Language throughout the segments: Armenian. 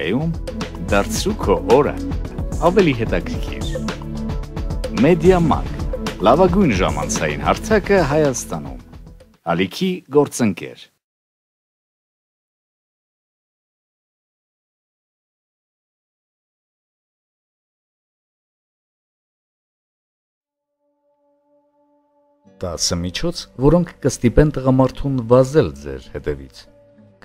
մեդիայում դարձրու քո օրը ավելի հետաքրքիր։ Մեդիամարկ, լավագույն ժամանցային հարթակը Հայաստանում։ Ալիքի գործընկեր։ Տասը միջոց, որոնք կստիպեն տղամարդուն վազել ձեր հետևից։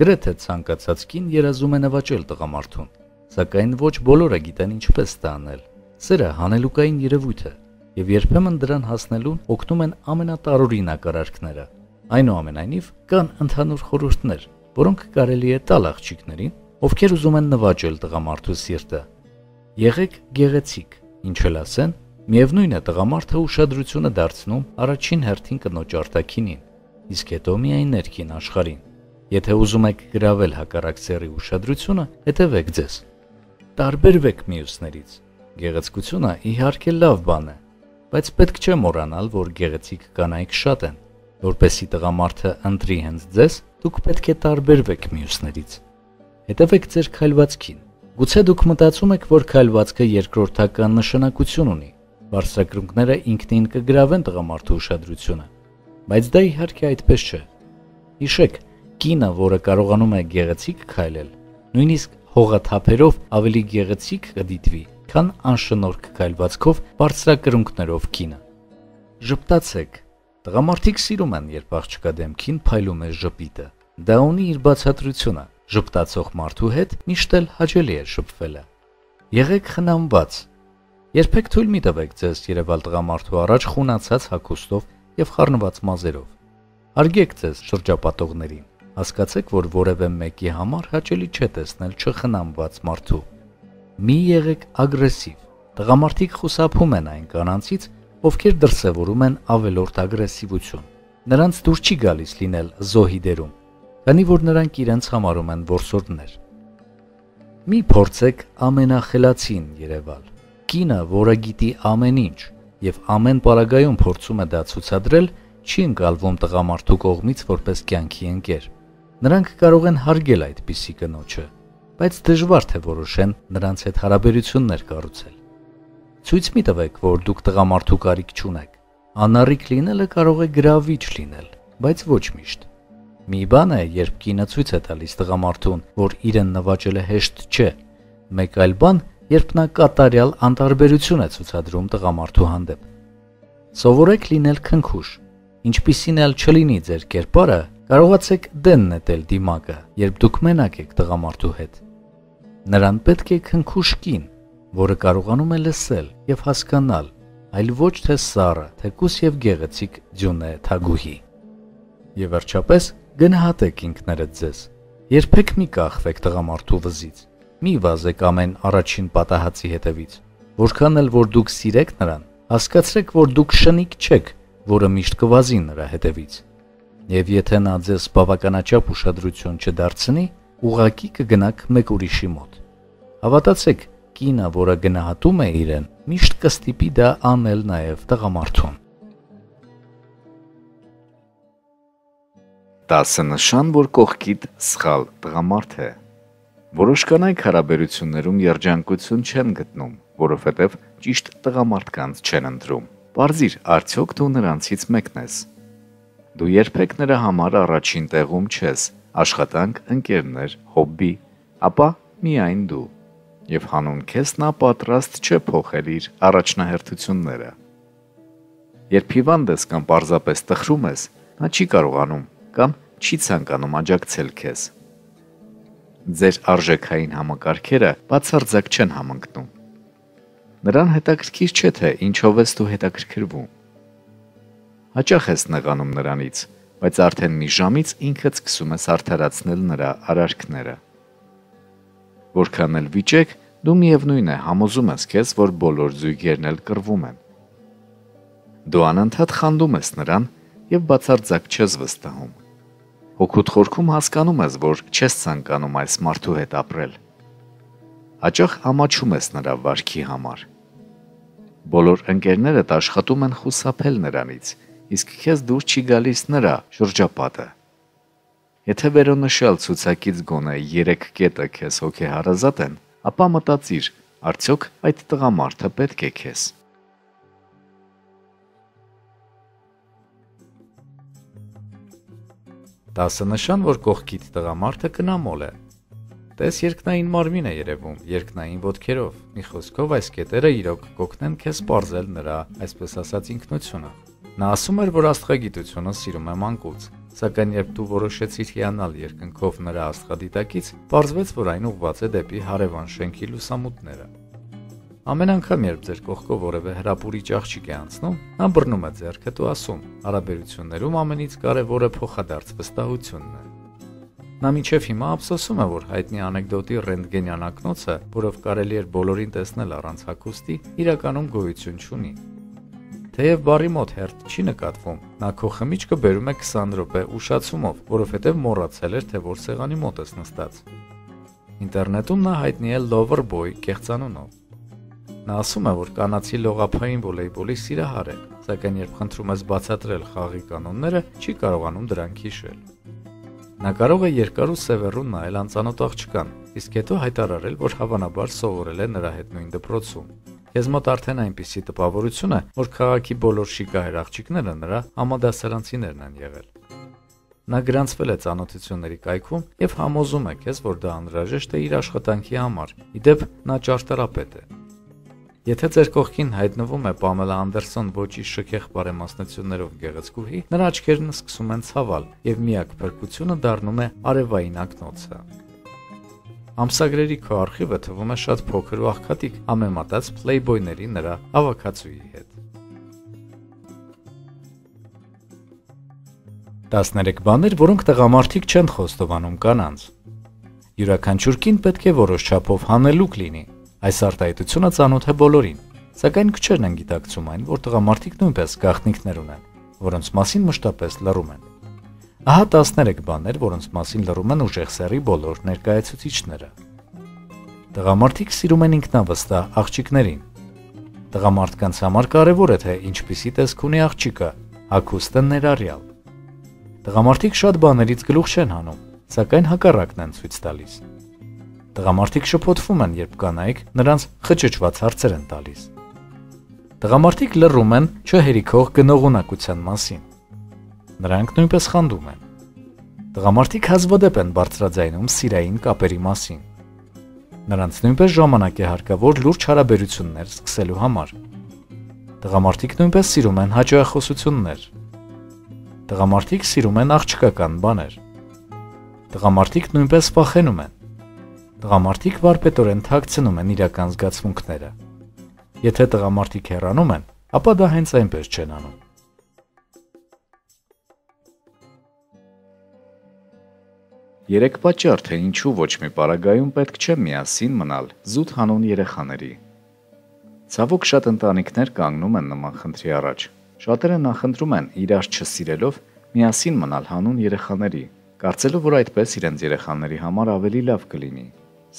Գրեթե ցանկացած կին երազում է նվաճել տղամարդուն, սակայն ոչ բոլորը գիտեն ինչպես դա անել։ Սերը հանելուկային երևույթ է, եւ երբեմն դրան հասնելուն օգնում են ամենատարօրինակ արարքները։ Այնուամենայնիվ, կան ընդհանուր խորհուրդներ, որոնք կարելի է տալ աղջիկներին, ովքեր ուզում են նվաճել տղամարդու սիրտը։ Եղեք գեղեցիկ, ինչ էլ ասեն, միևնույն է տղամարդը ուշադրությունը դարձնում առաջին հերթին կնոջ արտաքինին, իսկ հետո միայն ներքին աշխարհին։ Եթե ուզում եք գրավել հակառակ սեռի ուշադրությունը, հետևեք ձեզ։ Տարբերվեք մյուսներից։ Գեղեցկությունը իհարկե լավ բան է, բայց պետք չէ մոռանալ, որ գեղեցիկ կանայք շատ են։ Որպեսզի տղամարդը ընտրի հենց ձեզ, դուք պետք է տարբերվեք մյուսներից։ Հետևեք ձեր քայլվածքին։ Գուցե դուք մտածում եք, որ քայլվածքը երկրորդական նշանակություն ունի։ Բարձրակրունկները ինքնին կգրավեն տղամարդու ուշադրությունը, բայց դա իհարկե այդպես չէ։ Հիշեք, կինը, որը կարողանում է գեղեցիկ քայլել, նույնիսկ հողաթափերով ավելի գեղեցիկ կդիտվի, քան անշնորհք քայլվածքով բարձրակրունկներով կինը։ Ժպտացեք։ Տղամարդիկ սիրում են, երբ աղջկա դեմքին փայլում է ժպիտը։ Դա ունի իր բացատրությունը։ Ժպտացող մարդու հետ միշտ էլ հաճելի է շփվելը։ Եղեք խնամված։ Երբեք թույլ մի տվեք ձեզ երևալ տղամարդու առաջ խունացած հագուստով եւ խառնված մազերով։ Հարգեք ձեզ շրջապատողներին։ Հասկացեք, որ որևէ մեկի համար հաճելի չէ տեսնել չխնամված մարդու։ Մի եղեք ագրեսիվ։ Տղամարդիկ խուսափում են այն կանանցից, ովքեր դրսևորում են ավելորդ ագրեսիվություն։ Նրանց դուր չի գալիս լինել զոհի դերում, քանի որ նրանք իրենց համարում են որսորդներ։ Մի փորձեք ամենախելացին երևալ։ Կինը, որը գիտի ամեն ինչ եւ ամեն պարագայում փորձում է դա ցուցադրել, չի ընկալվում տղամարդու կողմից որպես կյանքի ընկեր։ Նրանք կարող են հարգել այդպիսի կնոջը, բայց դժվար թե որոշեն նրանց հետ հարաբերություններ կառուցել։ Ցույց մի տվեք, որ դուք տղամարդու կարիք չունեք։ Անառիկ լինելը կարող է գրավիչ լինել, բայց ոչ միշտ։ Մի բան է, երբ կինը ցույց է տալիս տղամարդուն, որ իրեն նվաճելը հեշտ չէ։ Մեկ այլ բան, երբ նա կատարյալ անտարբերություն է ցուցադրում տղամարդու հանդեպ։ Սովորեք լինել քնքուշ։ Ինչպիսին էլ չլինի ձեր կերպարը, կարողացեք դեն նետել դիմակը, երբ դուք մենակ եք տղամարդու հետ։ Նրան պետք է քնքուշ կին, որը կարողանում է լսել եւ հասկանալ, այլ ոչ թե սառը, թեկուս եւ գեղեցիկ ձյունե թագուհի։ Եվ վերջապես գնահատեք ինքներդ ձեզ։ Երբեք մի կախվեք տղամարդու վզից։ Մի վազեք ամեն առաջին պատահածի հետևից։ Որքան էլ որ դուք սիրեք նրան, հասկացրեք, որ դուք շնիկ չեք, որը միշտ կվազի նրա հետևից։ Եվ եթե նա ձեզ բավականաչափ ուշադրություն չդարձնի, ուղղակի կգնաք մեկ ուրիշի մոտ։ Հավատացեք, կինը, որը գնահատում է իրեն, միշտ կստիպի դա անել նաև տղամարդուն։ 10 նշան, որ կողքիդ սխալ տղամարդ է։ Որոշ կանայք հարաբերություններում երջանկություն չեն գտնում, որովհետև ճիշտ տղամարդկանց չեն ընտրում։ Պարզիր, արդյոք դու նրանցից մեկն ես։ Դու երբեք նրա համար առաջին տեղում չես, աշխատանք, ընկերներ, հոբբի, ապա միայն դու։ Եվ հանուն քեզ նա պատրաստ չէ փոխել իր առաջնահերթությունները։ Երբ հիվանդ ես կամ պարզապես տխրում ես, նա չի կարողանում կամ չի ցանկանում աջակցել քեզ։ Ձեր արժեքային համակարգերը բացարձակ չեն համընկնում։ Նրան հետաքրքիր չէ, թե ինչով ես դու հետաքրքրվում։ Հաճախ ես նեղանում նրանից, բայց արդեն մի ժամից ինքդ սկսում ես արդարացնել նրա արարքները։ Որքան էլ վիճեք, դու միևնույն է համոզում ես քեզ, որ բոլոր զույգերն էլ կռվում են։ Դու անընդհատ խանդում ես նրան եւ բացարձակ չես վստահում։ Հոգուտ խորքում հասկանում ես, որ չես ցանկանում այս մարդու հետ ապրել։ Հաճախ ամաչում ես նրա վարքի համար։ Բոլոր ընկերներդ աշխատում են խուսափել նրանից, իսկ քեզ դուր չի գալիս նրա շրջապատը։ Եթե վերոնշյալ ցուցակից գոնե 3 կետը քեզ հոգեհարազատ են, ապա մտածիր, արդյոք այդ տղամարդը պետք է քեզ։ Դասնշան, որ կողքիդ տղամարդը կնամոլ է։ Տես երկնային մարմին է երևում, երկնային ոտքերով։ Մի խոսքով այս կետերը իրոք կօգնեն քեզ պարզել նրա, այսպես ասած, ինքնությունը։ Նա ասում էր, որ աստղագիտությունը սիրում է մանկուց, սակայն երբ դու որոշեցիր հիանալ երկնքով նրա աստղադիտակից, պարզվեց, որ այն ուղղված է դեպի հարևան շենքի լուսամուտները։ Ամեն անգամ, երբ ձեր կողքով որևէ հրապուրիչ աղջիկ է անցնում, նա բռնում է ձեռքդ ու ասում. հարաբերություններում ամենից կարևորը փոխադարձ վստահությունն է։ Նա մինչև հիմա ափսոսում է, որ հայտնի անեկդոտի ռենտգենյան ակնոցը, որով կարելի էր բոլորին տեսնել առանց հագուստի, իրականում գոյություն չունի։ Թեև բարի մոտ հերթ չի նկատվում, նա քո խմիչքը բերում է 20 րոպե ուշացումով, որովհետև մոռացել էր, թե որ սեղանի մոտ ես նստած։ Ինտերնետում նա հայտնի է Loverboy կեղծանունով։ Նա ասում է, որ կանացի լողափային վոլեյբոլի սիրահար է, սակայն երբ խնդրում ես բացատրել խաղի կանոնները, չի կարողանում դրանք հիշել։ Նա կարող է երկար ու սևեռուն նայել անծանոթ աղջկան, իսկ հետո հայտարարել, որ հավանաբար սովորել է նրա հետ նույն դպրոցում։ Քեզ մոտ արդեն այնպիսի տպավորություն է, որ քաղաքի բոլոր շիկահեր աղջիկները նրա համադասարանցիներն են եղել։ Նա գրանցվել է ծանոթությունների կայքում եւ համոզում է քեզ, որ դա անհրաժեշտ է իր աշխատանքի համար։ Իդեպ նա ճարտարապետ է։ Եթե ձեր կողքին հայտնվում է Պամելա Անդերսոն ոճի շքեղ բարեմասնություններով գեղեցկուհի, նրա աչքերն սկսում են ցավել եւ միակ փրկությունը դառնում է արևային ակնոցը։ Ամսագրերի քո արխիվը թվում է շատ փոքր ու աղքատիկ ամեմատած փլեյբոյների նրա հավաքածուի հետ։ 13 բաներ, որոնք տղամարդիկ չեն խոստովանում կանանց։ Յուրաքանչյուր կին պետք է որոշ չափով հանելուկ լինի։ Այս արտահայտությունը ծանոթ է բոլորին, սակայն քչերն են գիտակցում այն, որ տղամարդիկ նույնպես գաղտնիքներ ունեն, որոնց մասին մշտապես լռում են։ Ահա 13 բաներ, որոնց մասին լռում են ուժեղ սեռի բոլոր ներկայացուցիչները։ Տղամարդիկ սիրում են ինքնավստահ աղջիկներին։ Տղամարդկանց համար կարևոր է, թե ինչպիսի տեսք ունի աղջիկը, հագուստը ներառյալ։ Տղամարդիկ շատ բաներից գլուխ չեն հանում, սակայն հակառակն են ցույց տալիս։ Տղամարդիկ շփոթվում են, երբ կանայք նրանց խճճված հարցեր են տալիս։ Տղամարդիկ լռում են չհերիքող գնողունակության մասին։ Նրանք նույնպես խանդում են։ Տղամարդիկ հազվադեպ են բարձրաձայնում սիրային կապերի մասին։ Նրանց նույնպես ժամանակ է հարկավոր լուրջ հարաբերություններ սկսելու համար։ Տղամարդիկ նույնպես սիրում են հաճախոսություններ։ Տղամարդիկ սիրում են աղջկական բաներ։ Տղամարդիկ նույնպես վախենում են։ Տղամարդիկ վարպետորեն թաքցնում են իրական զգացմունքները։ Եթե տղամարդիկ հեռանում են, ապա դա հենց այնպես չեն անում։ Երեք պատճառ, թե ինչու ոչ մի պարագայում պետք չէ միասին մնալ զուտ հանուն երեխաների։ Ցավոք շատ ընտանիքներ կանգնում են նման խնդրի առաջ։ Շատերը նախընտրում են իրար չսիրելով միասին մնալ հանուն երեխաների, կարծելով, որ այդպես իրենց երեխաների համար ավելի լավ կլինի,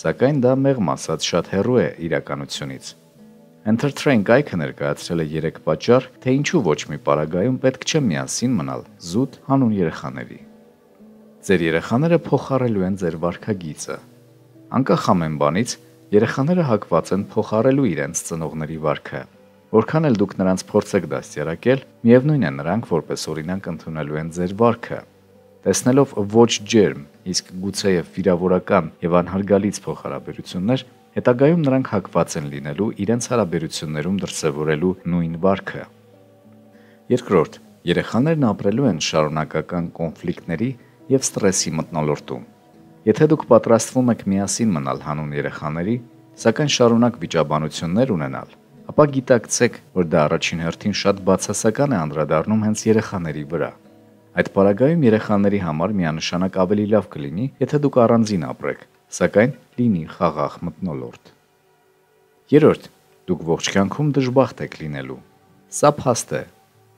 սակայն դա մեղմ ասած շատ հեռու է իրականությունից։ Entertrain կայքը ներկայացրել է 3 պատճառ, թե ինչու ոչ մի պարագայում պետք չէ միասին մնալ զուտ հանուն երեխաների։ Ձեր երեխաները փոխառելու են ձեր վարքագիծը։ Անկախ ամեն բանից, երեխաները հակված են փոխառելու իրենց ծնողների վարքը։ Որքան էլ դուք նրանց փորձեք դաստիարակել, միևնույն է նրանք որպես օրինակ ընդունելու են ձեր վարքը։ Տեսնելով ոչ ջերմ, իսկ գուցեև վիրավորական եւ անհարգալից փոխհարաբերություններ, հետագայում նրանք հակված են լինելու իրենց հարաբերություններում դրսևորելու նույն վարքը։ Երկրորդ, երեխաներն ապրելու են շարունակական կոնֆլիկտների եւ ստրեսի մթնոլորտում։ Եթե դուք պատրաստվում եք միասին մնալ հանուն երեխաների, սակայն շարունակ վիճաբանություններ ունենալ, ապա գիտակցեք, որ դա առաջին հերթին շատ բացասական է անդրադառնում հենց երեխաների վրա։ Այդ պարագայում երեխաների համար միանշանակ ավելի լավ կլինի, եթե դուք առանձին ապրեք, սակայն լինի խաղաղ մթնոլորտ։ Երրորդ, դուք ողջ կյանքում դժբախտ եք լինելու։ Սա փաստ է։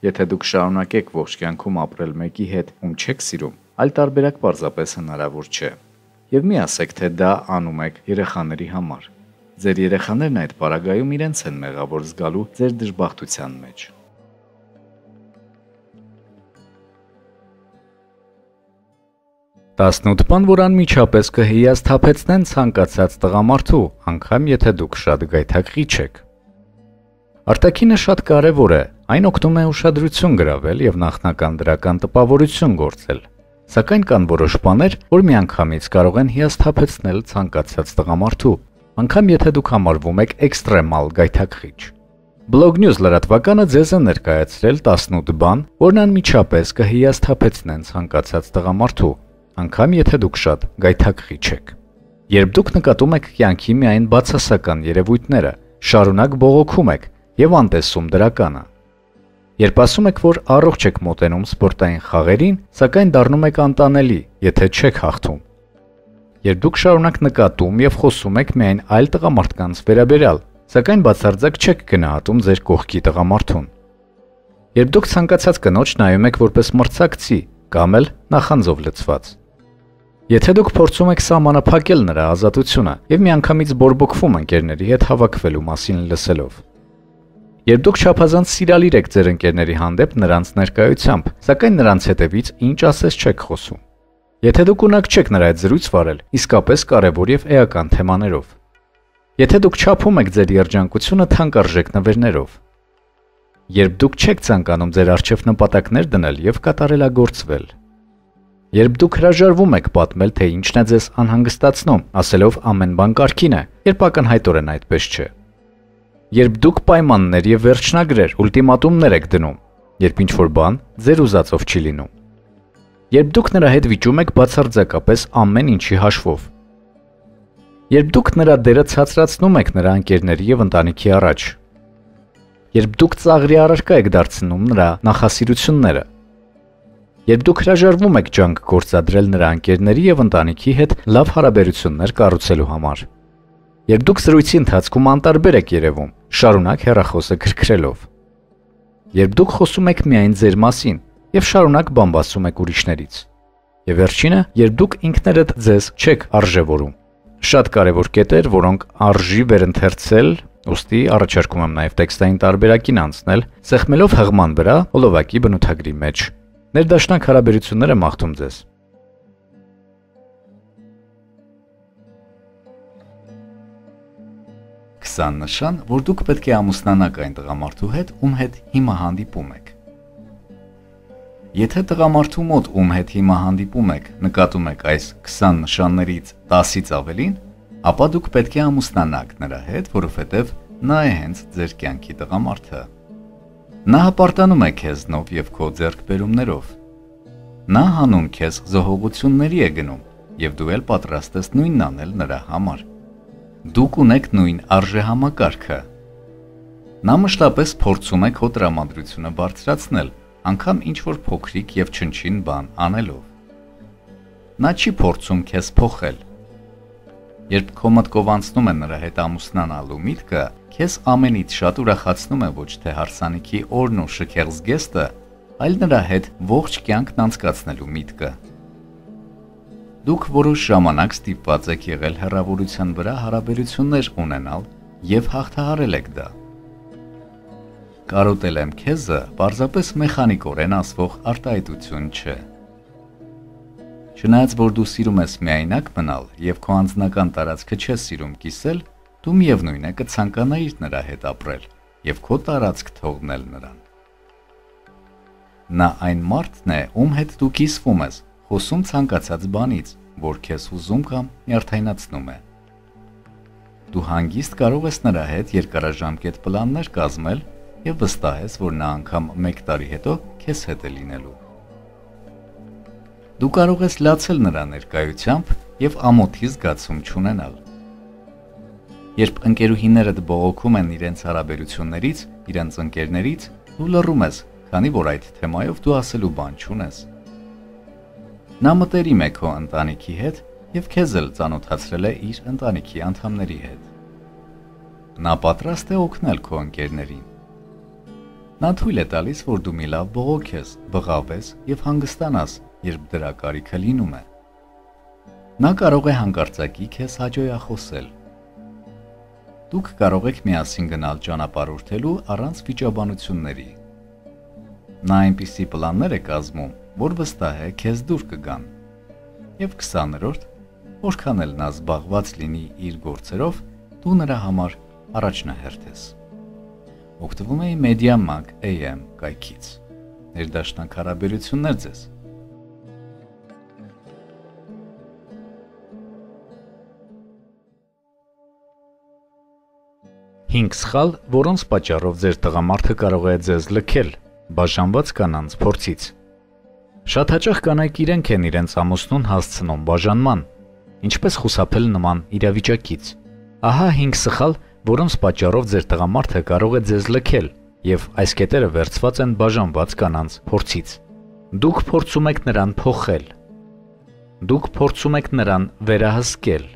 Եթե դուք շարունակեք ողջ կյանքում ապրել մեկի հետ, ում չեք սիրում, այլ տարբերակ պարզապես հնարավոր չէ։ Եվ մի ասեք, թե դա անում եք երեխաների համար։ Ձեր երեխաներն այդ պարագայում իրենց են մեղավոր զգալու ձեր դժբախտության մեջ։ 18 բան, որ անմիջապես կհիասթափեցնեն ցանկացած տղամարդու, անգամ եթե դուք շատ գայթակղի չեք։ Արտաքինը շատ կարևոր է, այն օգնում է ուշադրություն գրավել եւ նախնական դրական տպավորություն գործել։ Սակայն կան որոշ բաներ, որ միանգամից կարող են հիասթափեցնել ցանկացած տղամարդու, անգամ եթե դուք համարվում եք էքստրեմալ գայթակղիչ։ Blog News լրատվականը ձեզ է ներկայացրել 18 բան, որն անմիջապես կհիասթափեցնեն ցանկացած տղամարդու, անգամ եթե դուք շատ գայթակղի չեք։ Երբ դուք նկատում եք կյանքի միայն բացասական երևույթները, շարունակ բողոքում եք եւ անտեսում դրականը։ Երբ ասում եք, որ առողջ եք մոտենում սպորտային խաղերին, սակայն դառնում եք անտանելի, եթե չեք հաղթում։ Երբ դուք շարունակ նկատում եւ խոսում եք միայն այլ տղամարդկանց վերաբերյալ, սակայն բացարձակ չեք գնահատում ձեր կողքի տղամարդուն։ Երբ դուք ցանկացած կնոջ նայում եք որպես մրցակցի կամ էլ նախանձով լցված։ Եթե դուք փորձում եք սահմանափակել նրա ազատությունը եւ միանգամից բորբոքվում ընկերների հետ հավաքվելու մասին լսելով։ Երբ դուք չափազանց սիրալիր եք ձեր ընկերների հանդեպ նրանց ներկայությամբ, սակայն նրանց հետևից ինչ ասես չեք խոսում։ Եթե դուք ունակ չեք նրա հետ զրույց վարել, իսկապես կարևոր եւ էական թեմաներով։ Եթե դուք չափում եք ձեր երջանկությունը թանկարժեք նվերներով։ Երբ դուք չեք ցանկանում ձեր առջև նպատակներ դնել եւ կատարելագործվել։ Երբ դուք հրաժարվում եք պատմել, թե ինչն է ձեզ անհանգստացնում, ասելով ամեն բան կարգին է, երբ ակնհայտորեն այդպես չէ։ Երբ դուք պայմաններ եւ վերջնագրեր, ուլտիմատումներ եք դնում, երբ ինչ-որ բան ձեր ուզածով չի լինում։ Երբ դուք նրա հետ վիճում եք բացարձակապես ամեն ինչի հաշվով։ Երբ դուք նրա դերը ցածրացնում եք նրա ընկերների եւ ընտանիքի առաջ։ Երբ դուք ծաղրի առարկա եք դարձնում նրա նախասիրությունները։ Երբ դուք հրաժարվում եք ջանք գործադրել նրա ընկերների եւ ընտանիքի հետ լավ հարաբերություններ կառուցելու համար։ Երբ դուք զրույցի ընթացքում անտարբեր եք երևում, շարունակ հեռախոսը քրքրելով։ Երբ դուք խոսում եք միայն ձեր մասին եւ շարունակ բամբասում եք ուրիշներից։ Եվ վերջինը, երբ դուք ինքներդ ձեզ չեք արժևորում։ Շատ կարևոր կետեր, որոնք արժի վերընթերցել, ուստի առաջարկում եմ նաև տեքստային տարբերակին անցնել, սեղմելով հղման վրա ոլովակի բնութագրի մեջ։ Ներդաշնակ հարաբերությունները մաղթում ձեզ։ Քսան նշան, որ դուք պետք է ամուսնանաք այն տղամարդու հետ, ում հետ հիմա հանդիպում եք։ Եթե տղամարդու մոտ, ում հետ հիմա հանդիպում եք, նկատում եք այս 20 նշաններից 10-ից ավելին, ապա դուք պետք է ամուսնանաք նրա հետ, որովհետև նա է հենց ձեր կյանքի տղամարդը։ Նա հպարտանում է քեզնով եւ քո ձեռքբերումներով։ Նա հանում քեզ զոհողությունների է գնում, եւ դու էլ պատրաստ ես նույնն անել նրա համար։ Դուք ունեք նույն արժեհամակարգը։ Նա մշտապես փորձում է քո տրամադրությունը բարձրացնել, անգամ ինչ-որ փոքրիկ եւ չնչին բան անելով։ Նա չի փորձում քեզ փոխել։ Երբ քո մտքով անցնում է նրա հետ ամուսնանալու միտքը, քեզ ամենից շատ ուրախացնում է ոչ թե հարսանիքի օրն ու շքեղ զգեստը, այլ նրա հետ ողջ կյանքն անցկացնելու միտքը։ Դուք որոշ ժամանակ ստիպված եք եղել հեռավորության վրա հարաբերություններ ունենալ եւ հաղթահարել եք դա։ Կարոտել եմ քեզը պարզապես մեխանիկորեն ասվող արտահայտություն չէ։ Չնայած որ դու սիրում ես միայնակ մնալ եւ քո անձնական տարածքը չես սիրում կիսել, դու միևնույն է կցանկանայիր նրա հետ ապրել եւ քո տարածք թողնել նրան։ Նա այն մարդն է, ում հետ դու կիսվում ես, խոսում ցանկացած բանից, որ քեզ հուզում կամ նյարդայնացնում է։ Դու հանգիստ կարող ես նրա հետ երկարաժամկետ պլաններ կազմել եւ վստահ ես, որ նա անգամ 1 տարի հետո քեզ հետ է լինելու։ Դու կարող ես լացել նրա ներկայությամբ եւ ամոթի զգացում չունենալ։ Երբ ընկերուհիներդ բողոքում են իրենց հարաբերություններից, իրենց ընկերներից, դու լռում ես, քանի որ այդ թեմայով դու ասելու բան չունես։ Նա մտերիմ է քո ընտանիքի հետ եւ քեզ էլ ծանոթացրել է իր ընտանիքի անդամների հետ։ Նա պատրաստ է օգնել քո ընկերներին։ Նա թույլ է տալիս, որ դու մի լավ բողոքես, բղավես եւ հանգստանաս, երբ դրա կարիքը լինում է։ Նա կարող է հանկարծակի քեզ հաջողախոսել։ Դուք կարող եք միասին գնալ ճանապարհորդելու առանց վիճաբանությունների։ Նա այնպիսի պլաններ է կազմում, որ վստահ է քեզ դուր կգան։ Եվ 20-րդ, որքան էլ նա զբաղված լինի իր գործերով, դու նրա համար առաջնահերթ ես։ Օգտվում էի Media.Mag AM կայքից։ Ներդաշնակ հարաբերություններ ձեզ։ Հինգ սխալ, որոնց պատճառով ձեր տղամարդը կարող է ձեզ լքել, բաժանված կանանց փորձից։ Շատ հաճախ կանայք իրենք են իրենց ամուսնուն հասցնում բաժանման, ինչպես խուսափել նման իրավիճակից։ Ահա 5 սխալ, որոնց պատճառով ձեր տղամարդը կարող է ձեզ լքել, եւ այս կետերը վերցված են բաժանված կանանց փորձից։ Դուք փորձում եք նրան փոխել։ Դուք փորձում եք նրան վերահսկել։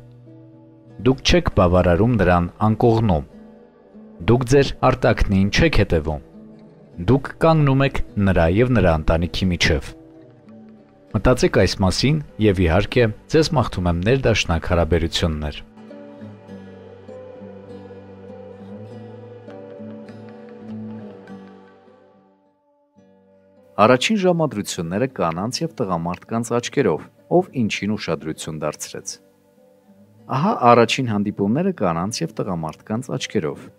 Դուք չեք բավարարում նրան անկողնում։ Դուք ձեր արտաքնին չեք հետևում։ Դուք կանգնում եք նրա եւ նրա ընտանիքի միջև։ Մտածեք այս մասին եւ իհարկե ձեզ մաղթում եմ ներդաշնակ հարաբերություններ։ Առաջին ժամադրությունները կանանց եւ տղամարդկանց աչքերով, ով ինչին ուշադրություն դարձրեց։ Ահա առաջին հանդիպումները կանանց եւ տղամարդկանց աչքերով։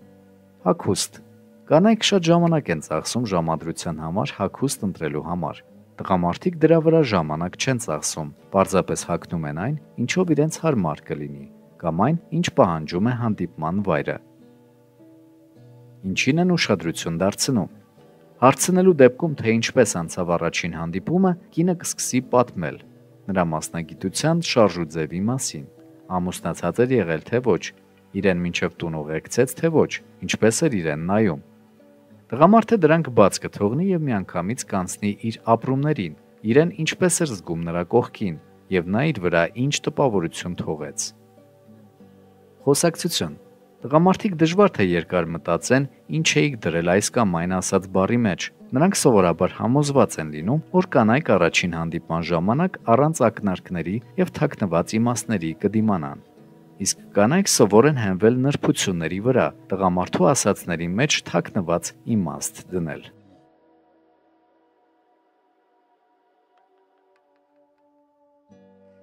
Հագուստ։ Կանայք շատ ժամանակ են ծախսում ժամադրության համար հագուստ ընտրելու համար։ Տղամարդիկ դրա վրա ժամանակ չեն ծախսում, պարզապես հագնում են այն, ինչով իրենց հարմար կլինի, կամ այն, ինչ պահանջում է հանդիպման վայրը։ Ինչին են ուշադրություն դարձնում։ Հարցնելու դեպքում, թե ինչպես անցավ առաջին հանդիպումը, կինը կսկսի պատմել նրա մասնագիտության շարժուձևի մասին, ամուսնացած էր եղել թե ոչ, իրեն մինչև տուն ուղեկցեց թե ոչ, ինչպես էր իրեն նայում։ Տղամարդը դրանք բաց կթողնի եւ միանգամից կանցնի իր ապրումներին, իրեն ինչպես էր զգում նրա կողքին եւ նա իր վրա ինչ տպավորություն թողեց։ Խոսակցություն։ Տղամարդիկ դժվար թե երկար մտածեն, ինչ էիք դրել այս կամ այն ասած բառի մեջ։ Նրանք սովորաբար համոզված են լինում, որ կանայք առաջին հանդիպման ժամանակ առանց ակնարկների եւ թաքնված իմաստների կդիմանան։ Իսկ կանայք սովոր են հենվել նրբությունների վրա, տղամարդու ասածների մեջ թաքնված իմաստ դնել։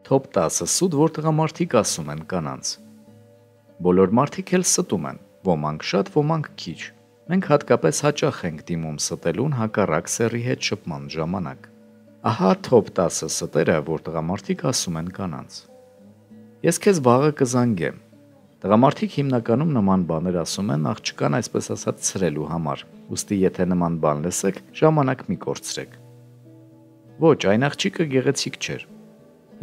Top 10 սուտ, որ տղամարդիկ ասում են կանանց։ Բոլոր մարդիկ էլ ստում են, ոմանք շատ, ոմանք քիչ։ Մենք հատկապես հաճախ ենք դիմում ստելուն հակառակ սեռի հետ շփման ժամանակ։ Ահա top 10 ստերը, որ տղամարդիկ ասում են կանանց։ Ես քեզ վաղը կզանգեմ։ Տղամարդիկ հիմնականում նման բաներ ասում են աղջկան այսպես ասած ցրելու համար, ուստի եթե նման բան լսեք, ժամանակ մի կորցրեք։ Ոչ, այն աղջիկը գեղեցիկ չէր։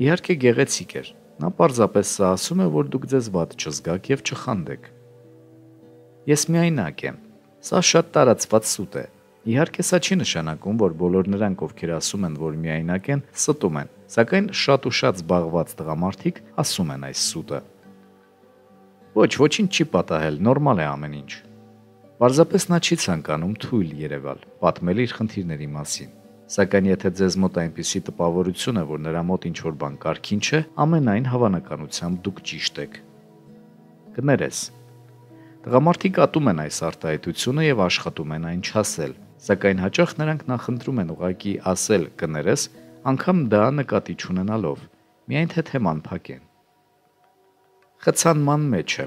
Իհարկե գեղեցիկ էր։ Նա պարզապես սա ասում է, որ դուք ձեզ վատ չզգաք եւ չխանդեք։ Ես միայնակ եմ։ Սա շատ տարածված սուտ է։ Իհարկե սա չի նշանակում, որ բոլոր նրանք, ովքեր ասում են, որ միայնակ են, ստում են, սակայն շատ ու շատ զբաղված տղամարդիկ ասում են այս սուտը։ Ոչ, ոչինչ չի պատահել, նորմալ է ամեն ինչ։ Պարզապես նա չի ցանկանում թույլ երևալ, պատմել իր խնդիրների մասին։ Սակայն եթե ձեզ մոտ այնպիսի տպավորություն է, որ նրա մոտ ինչ-որ բան կարգին չէ, ամենայն հավանականությամբ դուք ճիշտ եք։ Կներես։ Տղամարդիկ ատում են այս արտահայտությունը եւ աշխատում են այն չասել, սակայն հաճախ նրանք նախընտրում են ուղղակի ասել կներես, անգամ դա նկատի չունենալով, միայն թե թեման փակեն։ Խցանման մեջ է։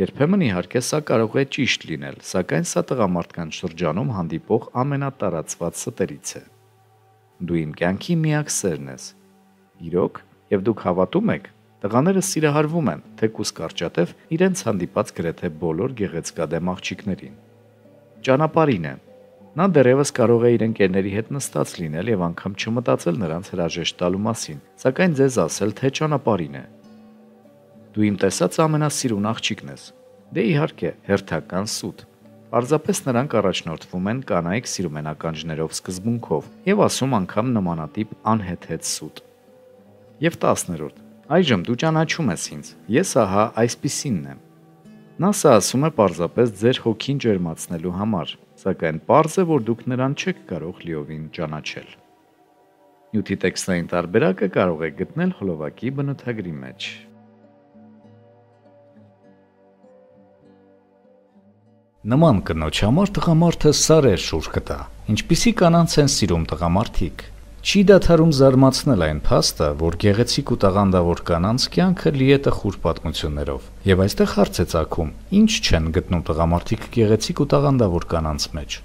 Երբեմն իհարկե սա կարող է ճիշտ լինել, սակայն սա տղամարդկանց շրջանում հանդիպող ամենատարածված ստերից է։ Դու իմ կյանքի միակ սերն ես։ Իրոք, եւ դուք հավատում եք, տղաները սիրահարվում են, թեկուզ կարճատև իրենց հանդիպած գրեթե բոլոր գեղեցկադեմ աղջիկներին։ Ճանապարհին է։ Նա դեռևս կարող է իր ընկերների հետ նստած լինել եւ անգամ չմտածել նրանց հրաժեշտ տալու մասին, սակայն ձեզ ասել, թե ճանապարհին է։ Դու իմ տեսած ամենասիրուն աղջիկն ես։ Դե իհարկե, հերթական սուտ։ Պարզապես նրանք առաջնորդվում են կանայք սիրում են ականջներով սկզբունքով եւ ասում անգամ նմանատիպ անհեթեթ սուտ։ Եվ 10-րդ. Այժմ դու ճանաչում ես ինձ, ես ահա այսպիսինն եմ։ Նա սա ասում է պարզապես ձեր հոգին ջերմացնելու համար, սակայն պարզ է, որ դուք նրան չեք կարող լիովին ճանաչել։ Նյութի տեքստային տարբերակը կարող եք գտնել հոլովակի բնութագրի մեջ։ Նման կնոջ համար տղամարդը սարեր շուրջ կտա, ինչպիսի կանանց են սիրում տղամարդիկ։ Չի դադարում զարմացնել այն փաստը, որ գեղեցիկ ու տաղանդավոր կանանց կյանքը լի է տխուր պատմություններով։ Եվ այստեղ հարց է ծագում. ինչ չեն գտնում տղամարդիկ գեղեցիկ ու տաղանդավոր կանանց մեջ։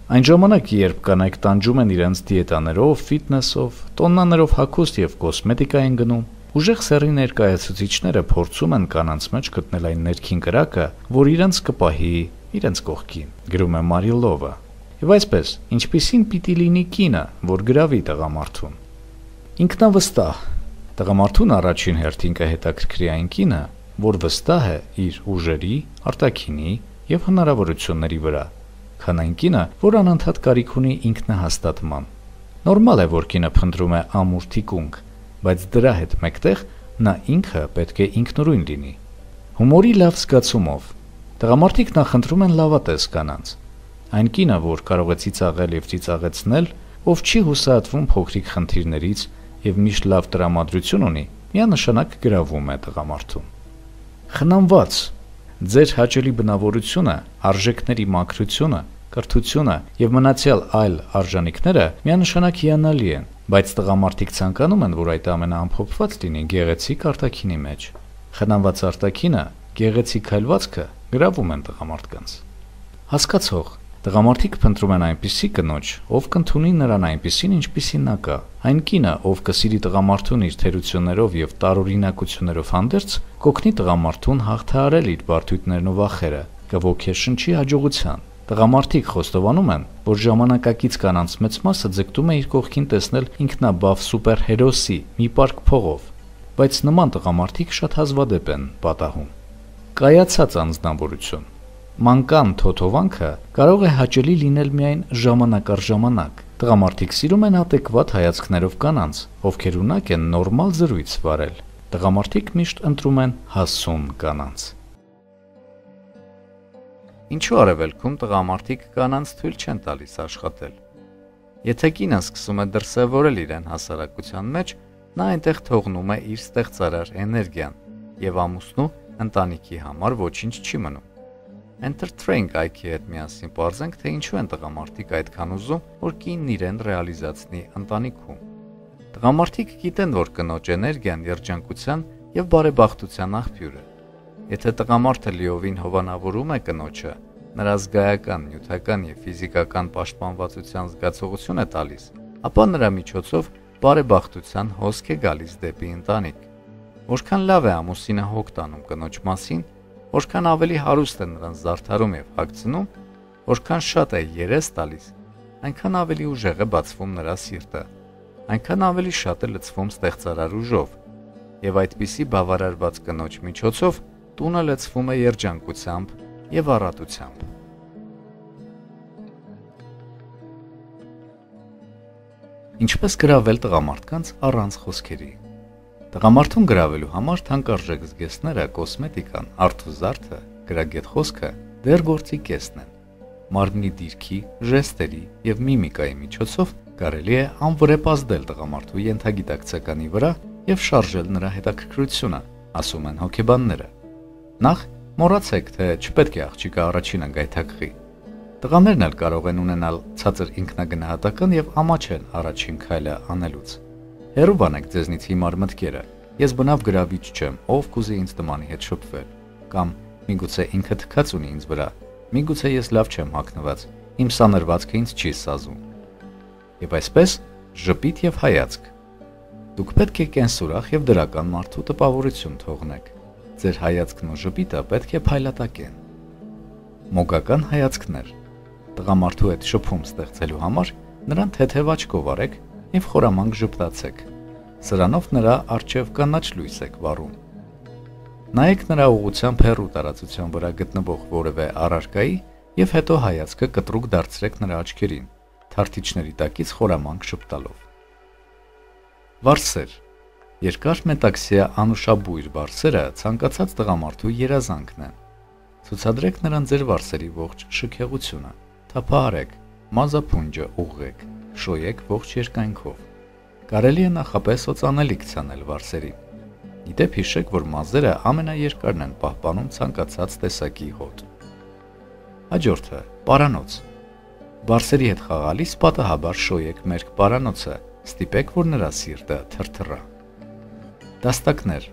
Այն ժամանակ, երբ կանայք տանջում են իրենց դիետաներով, ֆիթնեսով, տոննաներով հագուստ եւ կոսմետիկա են գնում, ուժեղ սեռի ներկայացուցիչները փորձում են կանանց մեջ գտնել այն ներքին կրակը, որ իրենց կպահի իրենց կողքին, գրում է Մարիլովը։ Եվ այսպես, ինչպիսին պիտի լինի կինը, որ գրավի տղամարդուն։ Ինքնավստահ։ Տղամարդուն առաջին հերթին կհետաքրքրի այն կինը, որ վստահ է իր ուժերի, արտաքինի եւ հնարավորությունների վրա, քան այն կինը, որ անընդհատ կարիք ունի ինքնահաստատման։ Նորմալ է, որ կինը փնտրում է ամուր թիկունք, բայց դրա հետ մեկտեղ նա ինքը պետք է ինքնուրույն լինի։ Հումորի լավ զգացումով տղամարդիկ նախընտրում են լավատես կանանց։ Այն կինը, որ կարող է ծիծաղել եւ ծիծաղեցնել, ով չի հուսահատվում փոքրիկ խնդիրներից եւ միշտ լավ տրամադրություն ունի, միանշանակ գրավում է տղամարդուն։ Խնամված։ Ձեր հաճելի բնավորությունը, արժեքների մաքրությունը, կրթությունը եւ մնացյալ այլ արժանինքները միանշանակ հիանալի են, բայց տղամարդիկ ցանկանում են, որ այդ ամենը ամփոփված լինի գեղեցիկ արտաքինի մեջ։ Խնամված արտաքինը, գեղեցիկ հայլվածքը գրավում են տղամարդկանց։ Հասկացող։ Տղամարդիկ փնտրում են այնպիսի կնոջ, ով կընդունի նրան այնպիսին, ինչպիսին նա կա։ Այն կինը, ով կսիրի տղամարդուն իր թերություններով եւ տարօրինակություններով հանդերձ, կօգնի տղամարդուն հաղթահարել իր բարդույթներն ու վախերը, կոգեշնչի հաջողության։ Տղամարդիկ խոստովանում են, որ ժամանակակից կանանց մեծ մասը ձգտում է իր կողքին տեսնել ինքնաբավ սուպերհերոսի մի պարկ փողով, բայց նման տղամարդիկ շատ հազվադեպ են պատահում։ Կայացած անձնավորություն։ Մանկան թոթովանքը կարող է հաճելի լինել միայն ժամանակ առ ժամանակ։ Տղամարդիկ սիրում են adekvat հայացքներով կանանց, ովքեր ունակ են նորմալ զրույց վարել։ Տղամարդիկ միշտ ընտրում են հասուն կանանց։ Ինչու արևելքում տղամարդիկ կանանց թույլ չեն տալիս աշխատել։ Եթե կինը սկսում է դրսևորել իրեն հասարակության մեջ, նա այնտեղ թողնում է իր ստեղծարար էներգիան, եւ ամուսնու ընտանիքի համար ոչինչ չի մնում։ Entertrain կայքի հետ միասին պարզենք, թե ինչու են տղամարդիկ այդքան ուզում, որ կինն իրեն ռեալիզացնի ընտանիքում։ Տղամարդիկ գիտեն, որ կնոջ էներգիան երջանկության եւ բարեբախտության աղբյուր է։ Եթե տղամարդը լիովին հովանավորում է կնոջը, նրա զգայական, նյութական եւ ֆիզիկական պաշտպանվածության զգացողություն է տալիս, ապա նրա միջոցով բարեբախտության հոսք է գալիս դեպի ընտանիք։ Որքան լավ է ամուսինը հոգ տանում կնոջ մասին, որքան ավելի հարուստ է նրան զարդարում եւ հագցնում, որքան շատ է երես տալիս, այնքան ավելի ուժեղ է բացվում նրա սիրտը, այնքան ավելի շատ է լցվում ստեղծարար ուժով, եւ այդպիսի բավարարված կնոջ միջոցով տունը լցվում է երջանկությամբ եւ առատությամբ։ Ինչպես գրավել տղամարդկանց առանց խոսքերի։ Տղամարդուն գրավելու համար թանկարժեք զգեստները, կոսմետիկան, արթուզարդը, գրագետ խոսքը դեռ գործի կեսն են։ Մարմնի դիրքի, ժեստերի եւ միմիկայի միջոցով կարելի է անվրեպ ազդել տղամարդու ենթագիտակցականի վրա եւ շարժել նրա հետաքրքրությունը, ասում են հոգեբանները։ Նախ մոռացեք, թե չպետք է աղջիկը առաջինը գայթակղի։ Տղաներն էլ կարող են ունենալ ցածր ինքնագնահատական եւ ամաչել առաջին քայլը անելուց։ Հերո բանեք ձեզնից հիմար մտքերը։ Ես բնավ գրավիչ չեմ, ով կուզի ինձ տմանի հետ շփվել, կամ միգուցե ինքը թքած ունի ինձ վրա, միգուցե ես լավ չեմ հագնված, իմ սանրվածքը ինձ չի սազում։ Եվ այսպես ժպիտ եւ հայացք։ Դուք պետք է կենսուրախ եւ դրական մարդու տպավորություն թողնեք։ Ձեր հայացքն ու ժպիտը պետք է փայլատակեն։ Մոգական հայացքներ։ Տղամարդու հետ շփում ստեղծելու համար նրան թեթև աչքով արեք եւ խորամանկ ժպտացեք։ Սրանով նրա արջև կանաչ լույս եք վառում։ Նայեք նրա ուղղությամբ հեռու տարածության վրա գտնվող որևէ առարկայի եւ հետո հայացքը կտրուկ դարձրեք նրա աչքերին, թարթիչների տակից խորամանկ շպտալով։ Վարսեր։ Երկար մետաքսիա անուշաբույր վարսերը ցանկացած տղամարդու երազանքն են։ Ցուցադրեք նրան ձեր վարսերի ողջ շքեղությունը, թափահարեք, մազափունջը ուղղեք, շոյեք ողջ երկայնքով։ Կարելի է նախապես օծանելիք ցանել վարսերին։ Իդեպ հիշեք, որ մազերը ամենաերկարն են պահպանում ցանկացած տեսակի հոտ։ Հաջորդը՝ պարանոց։ Վարսերի հետ խաղալիս պատահաբար շոյեք մերկ պարանոցը, Ստիպեք, որ նրա սիրտը թրթռա։ Դաստակներ։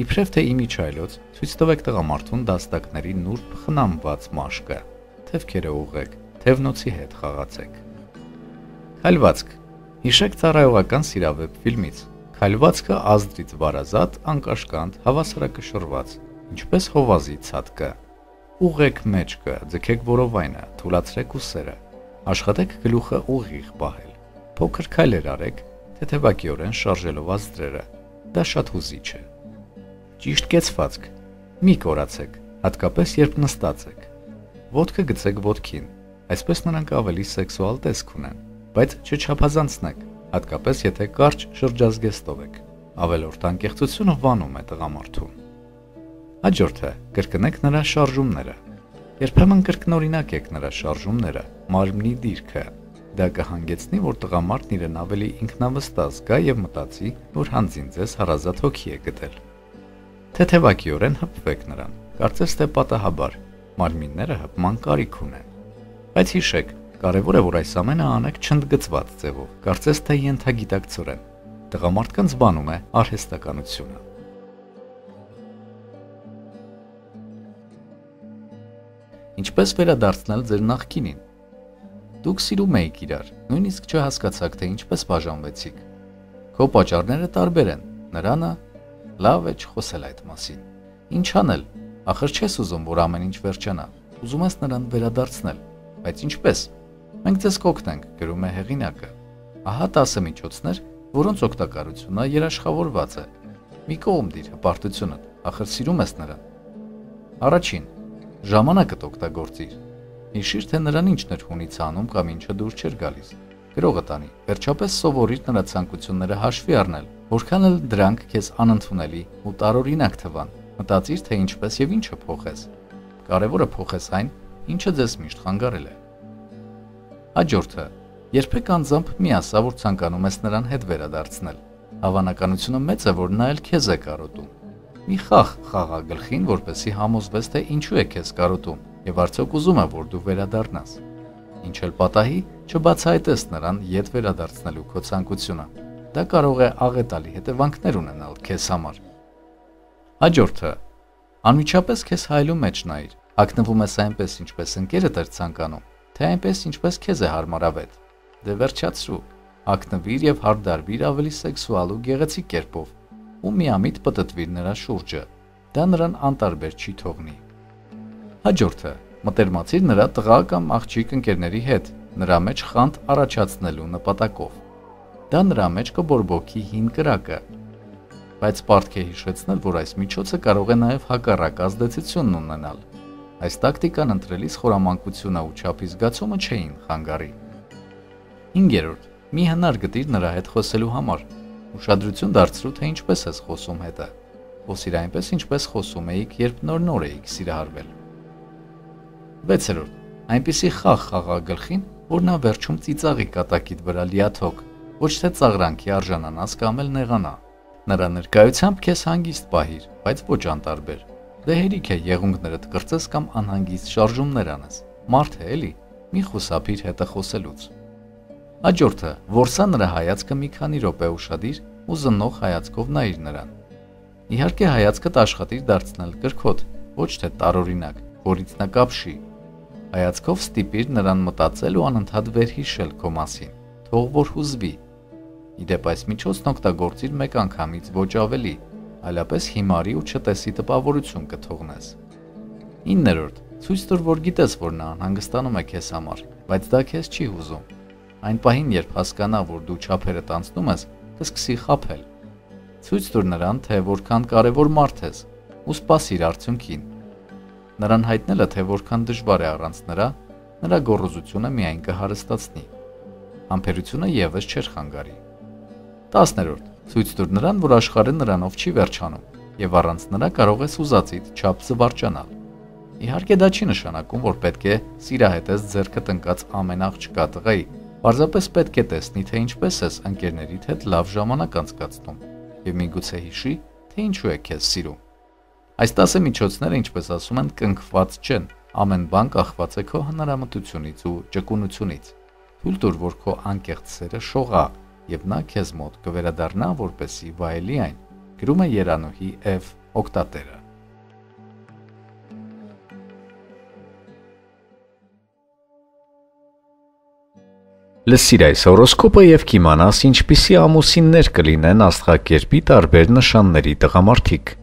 Իբրև թե իմիջայլոց ցույց տվեք տղամարդուն դաստակների նուրբ խնամված մաշկը, թևքերը ուղղեք, թևնոցի հետ խաղացեք։ Քայլվածք։ Հիշեք ծառայողական սիրավեպ ֆիլմից։ Քայլվածքը ազդրից վարազատ, անկաշկանդ, հավասարակշռված, ինչպես հովազի ցատկը։ Ուղղեք մեջքը, ձգեք որովայնը, թուլացրեք ուսերը, աշխատեք գլուխը ուղիղ պահել։ Փոքր քայլեր արեք, թեթևակիորեն շարժելով ազդրերը։ Դա շատ հուզիչ է։ Ճիշտ կեցվածք։ Մի կորացեք, հատկապես երբ նստած եք։ Ոտքը գցեք ոտքին, այսպես նրանք ավելի սեքսուալ տեսք ունեն, բայց չչափազանցնեք, հատկապես եթե կարճ շրջազգեստով եք։ Ավելորդ անկեղծությունը վանում է տղամարդուն։ Հաջորդը՝ կրկնեք նրա շարժումները։ Երբեմն կրկնօրինակ եք նրա շարժումները, մարմնի դիրքը։ Դա կհանգեցնի, որ տղամարդն իրեն ավելի ինքնավստահ զգա եւ մտածի, որ հանձին ձեզ հարազատ հոգի է գտել։ Թեթևակիորեն հպվեք նրան, կարծես թե պատահաբար, մարմինները հպման կարիք ունեն։ Բայց հիշեք, կարևոր է, որ այս ամենը անեք չընդգծված ձևով, կարծես թե ենթագիտակցորեն։ Տղամարդկանց բանում է արհեստականությունը։ Ինչպես վերադարձնել ձեր նախկինին։ Դուք սիրում եք իրար, նույնիսկ չհասկացաք, թե ինչպես բաժանվեցիք։ Քո պատճառները տարբեր են, նրանը լավ է չխոսել այդ մասին։ Ինչ անել, ախր չես ուզում, որ ամեն ինչ վերջանա, ուզում ես նրան վերադարձնել, բայց ինչպես։ Մենք ձեզ կօգնենք, գրում է հեղինակը։ Ահա 10 միջոցներ, որոնց օգտակարությունը երաշխավորված է։ Մի կողմ դիր հպարտությունդ, ախր սիրում ես նրան։ Առաջին, ժամանակդ օգտագործիր։ Հիշիր, թե նրան ինչն էր հունից անում կամ ինչը դուր չէր գալիս։ Գրողը տանի, վերջապես սովորիր նրա ցանկությունները հաշվի առնել, որքան էլ դրանք քեզ անընդունելի ու տարօրինակ թվան։ Մտածիր, թե ինչպես եւ ինչը փոխես։ Կարևորը փոխես այն, ինչը ձեզ միշտ խանգարել է։ Հաջորդը, երբեք անձամբ մի ասա, որ ցանկանում ես նրան հետ վերադարձնել։ Հավանականությունը մեծ է, որ նա էլ քեզ է կարոտում։ Մի խաղա գլխին, որպեսզի համոզվես, թե ինչու է քեզ կարոտում եւ արդյոք ուզում է, որ դու վերադառնաս։ Ինչ էլ պատահի, չբացահայտես նրան ետ վերադարձնելու քո ցանկությունը։ Դա կարող է աղետալի հետևանքներ ունենալ քեզ համար։ Հաջորդը, անմիջապես քեզ հայելու մեջ նայիր։ Ակնվում ես այնպես, ինչպես ընկերդ էր ցանկանում, թե այնպես, ինչպես քեզ է հարմարավետ։ Դե վերջացրու, ակնվիր եւ հարդարվիր ավելի սեքսուալ ու գեղեցիկ կերպով, ու միամիտ պտտվիր նրա շուրջը։ Դա նրան անտարբեր չի թողնի։ Հաջորդը, մտերմացիր նրա տղա կամ աղջիկ ընկերների հետ, նրա մեջ խանդ առաջացնելու նպատակով։ Դա նրա մեջ կբորբոքի հին կրակը։ Բայց պարտք է հիշեցնել, որ այս միջոցը կարող է նաև հակառակ ազդեցություն ունենալ։ Այս տակտիկան ընտրելիս խորամանկությունը ու չափի զգացումը չէին խանգարի։ 5. Մի հնար գտիր նրա հետ խոսելու համար։ Ուշադրություն դարձրու, թե ինչպես ես խոսում հետը։ Խոսիր այնպես, ինչպես խոսում էիք, երբ նոր էիք սիրահարվել։ 6. Այնպիսի խաղա գլխին, որ նա վերջում ծիծաղի կատակիդ վրա լիաթոք, ոչ թե ծաղրանքի արժանանաս կամ էլ նեղանա։ Նրա ներկայությամբ քեզ հանգիստ պահիր, բայց ոչ անտարբեր։ Դե հերիք է եղունգներդ կրծես կամ անհանգիստ շարժումներ անես։ Մարդ է էլի, մի խուսափիր հետը խոսելուց։ Հաջորդը, որսա նրա հայացքը մի քանի րոպե ուշադիր ու զննող հայացքով նայիր նրան։ Իհարկե հայացքդ աշխատիր դարձնել կրքոտ, ոչ թե տարօրինակ, որից նա կապշի։ Հայացքով ստիպիր նրան մտածել ու անընդհատ վերհիշել քո մասին, թող որ հուզվի։ Իդեպ այս միջոցն օգտագործիր մեկ անգամից ոչ ավելի, այլապես հիմարի ու չտեսի տպավորություն կթողնես։ 9. Ցույց տուր, որ գիտես, որ նա անհանգստանում է քեզ համար, բայց դա քեզ չի հուզում։ Այն պահին, երբ հասկանա, որ դու չափերդ անցնում ես, կսկսի խաբել։ Ցույց տուր նրան, թե որքան կարևոր մարդ ես, ու սպասիր արդյունքին։ Նրան հայտնելը, թե որքան դժվար է առանց նրա գոռոզությունը միայն կհարստացնի։ Համբերությունը եւս չէր խանգարի։ 10. Ցույց տուր նրան, որ աշխարհը նրանով չի վերջանում, եւ առանց նրա կարող ես ուզածիդ չափ զվարճանալ։ Իհարկե դա չի նշանակում, որ պետք է սիրահետես ձեռքդ ընկած ամեն աղջկա տղայի, պարզապես պետք է տեսնի, թե ինչպես ես ընկերներիդ հետ լավ ժամանակ անցկացնում, եւ միգուցե հիշի, թե ինչու է քեզ սիրում։ Այս 10 միջոցները, ինչպես ասում են, կնքված չեն, ամեն բան կախված է քո հնարամտությունից ու ճկունությունից։ Թույլ տուր, որ քո անկեղծ սերը շողա եւ նա քեզ մոտ կվերադառնա, որպեսզի վայելի այն։ Գրում է Երանուհի F. օգտատերը։ Լսիր այս հորոսկոպը եւ կիմանաս ինչպիսի ամուսիններ կլինեն աստղակերպի տարբեր նշանների տղամարդիկ։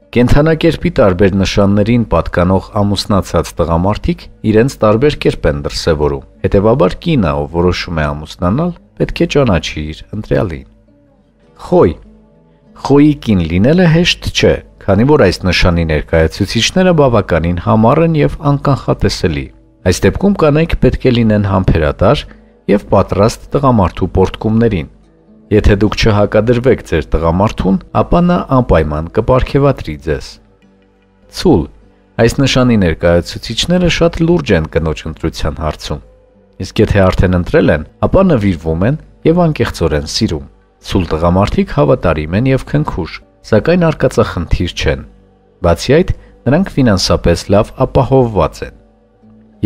Կենդանակերպի տարբեր նշաններին պատկանող ամուսնացած տղամարդիկ իրենց տարբեր կերպ են դրսևորում։ Հետևաբար կինը, ով որոշում է ամուսնանալ, պետք է ճանաչի իր ընտրյալին։ Խոյ։ Խոյի կին լինելը հեշտ չէ, քանի որ այս նշանի ներկայացուցիչները բավականին համառ են եւ անկանխատեսելի։ Այս դեպքում կանայք պետք է լինեն համբերատար եւ պատրաստ տղամարդու պորտկումներին։ Եթե դուք չհակադրվեք ձեր տղամարդուն, ապա նա անպայման կպարգևատրի ձեզ։ Ցուլ։ Այս նշանի ներկայացուցիչները շատ լուրջ են կնոջ ընտրության հարցում։ Իսկ եթե արդեն ընտրել են, ապա նվիրվում են եւ անկեղծորեն սիրում։ Ցուլ տղամարդիկ հավատարիմ են եւ քնքուշ, սակայն արկածախնդիր չեն։ Բացի այդ, նրանք ֆինանսապես լավ ապահովված են։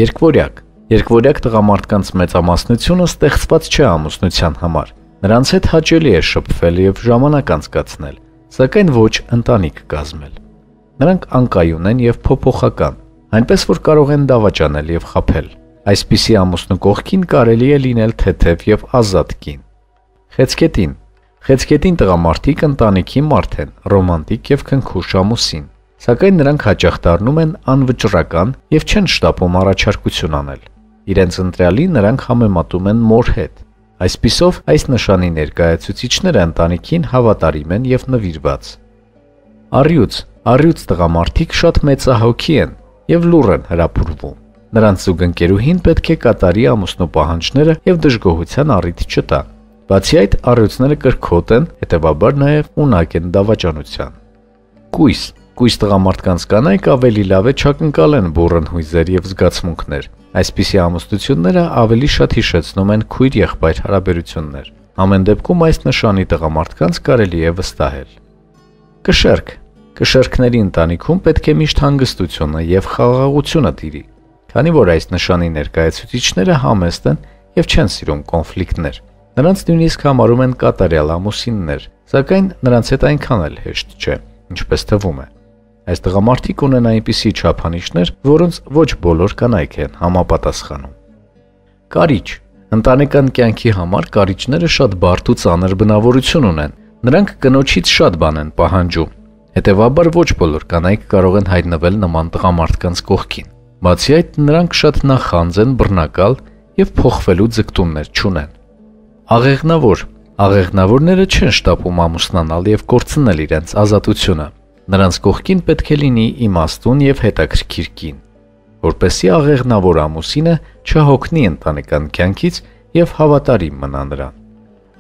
Երկվորյակ։ Երկվորյակ տղամարդկանց մեծամասնությունը ստեղծված չէ ամուսնության համար։ Նրանց հետ հաճելի է շփվել եւ ժամանակ անցկացնել, սակայն ոչ ընտանիք կազմել։ Նրանք անկայուն են եւ փոփոխական, այնպես որ կարող են դավաճանել եւ խաբել։ Այսպիսի ամուսնու կողքին կարելի է լինել թեթև եւ ազատ կին։ Խեցգետին։ Խեցգետին տղամարդիկ ընտանիքի մարդ են, ռոմանտիկ եւ քնքուշ ամուսին, սակայն նրանք հաճախ դառնում են անվճռական եւ չեն շտապում առաջարկություն անել։ Իրենց ընտրյալի նրանք համեմատում են մոր հետ։ Այսպիսով, այս նշանի ներկայացուցիչները ընտանիքին հավատարիմ են եւ նվիրված։ Առյուծ։ Առյուծ տղամարդիկ շատ մեծահոգի են եւ լուռ են հրապուրվում։ Նրանց զուգընկերուհին պետք է կատարի ամուսնու պահանջները եւ դժգոհության առիթ չտա։ Բացի այդ, առյուծները կրքոտ են, հետեւաբար նաեւ ունակ են դավաճանության։ Կույս։ Կույս տղամարդկանց կանայք ավելի լավ է չակնկալեն բուռն հույզեր եւ զգացմունքներ։ Այսպիսի ամուսնությունները ավելի շատ հիշեցնում են քույր-եղբայր հարաբերություններ։ Ամեն դեպքում այս նշանի տղամարդկանց կարելի է վստահել։ Կշեռք։ Կշեռքների ընտանիքում պետք է միշտ հանգստությունը եւ խաղաղությունը տիրի, քանի որ այս նշանի ներկայացուցիչները համեստ են եւ չեն սիրում կոնֆլիկտներ։ Նրանց նույնիսկ համարում են կատարյալ ամուսիններ, սակայն նրանց հետ այնքան էլ հեշտ չէ, ինչպես թվում է։ Այս տղամարդիկ ունեն այնպիսի չափանիշներ, որոնց ոչ բոլոր կանայք են համապատասխանում։ Կարիճ։ Ընտանեկան կյանքի համար կարիճները շատ բարդ ու ծանր բնավորություն ունեն։ Նրանք կնոջից շատ բան են պահանջում։ Հետևաբար ոչ բոլոր կանայք կարող են հայտնվել նման տղամարդկանց կողքին։ Բացի այդ, նրանք շատ նախանձ են, բռնակալ եւ փոխվելու ձգտումներ չունեն։ Աղեղնավոր։ Աղեղնավորները չեն շտապում ամուսնանալ եւ կորցնել իրենց ազատությունը։ Նրանց կողքին պետք է լինի իմաստուն եւ հետաքրքիր կին, որպեսզի աղեղնավոր ամուսինը չհոգնի ընտանեկան կյանքից եւ հավատարիմ մնա նրան։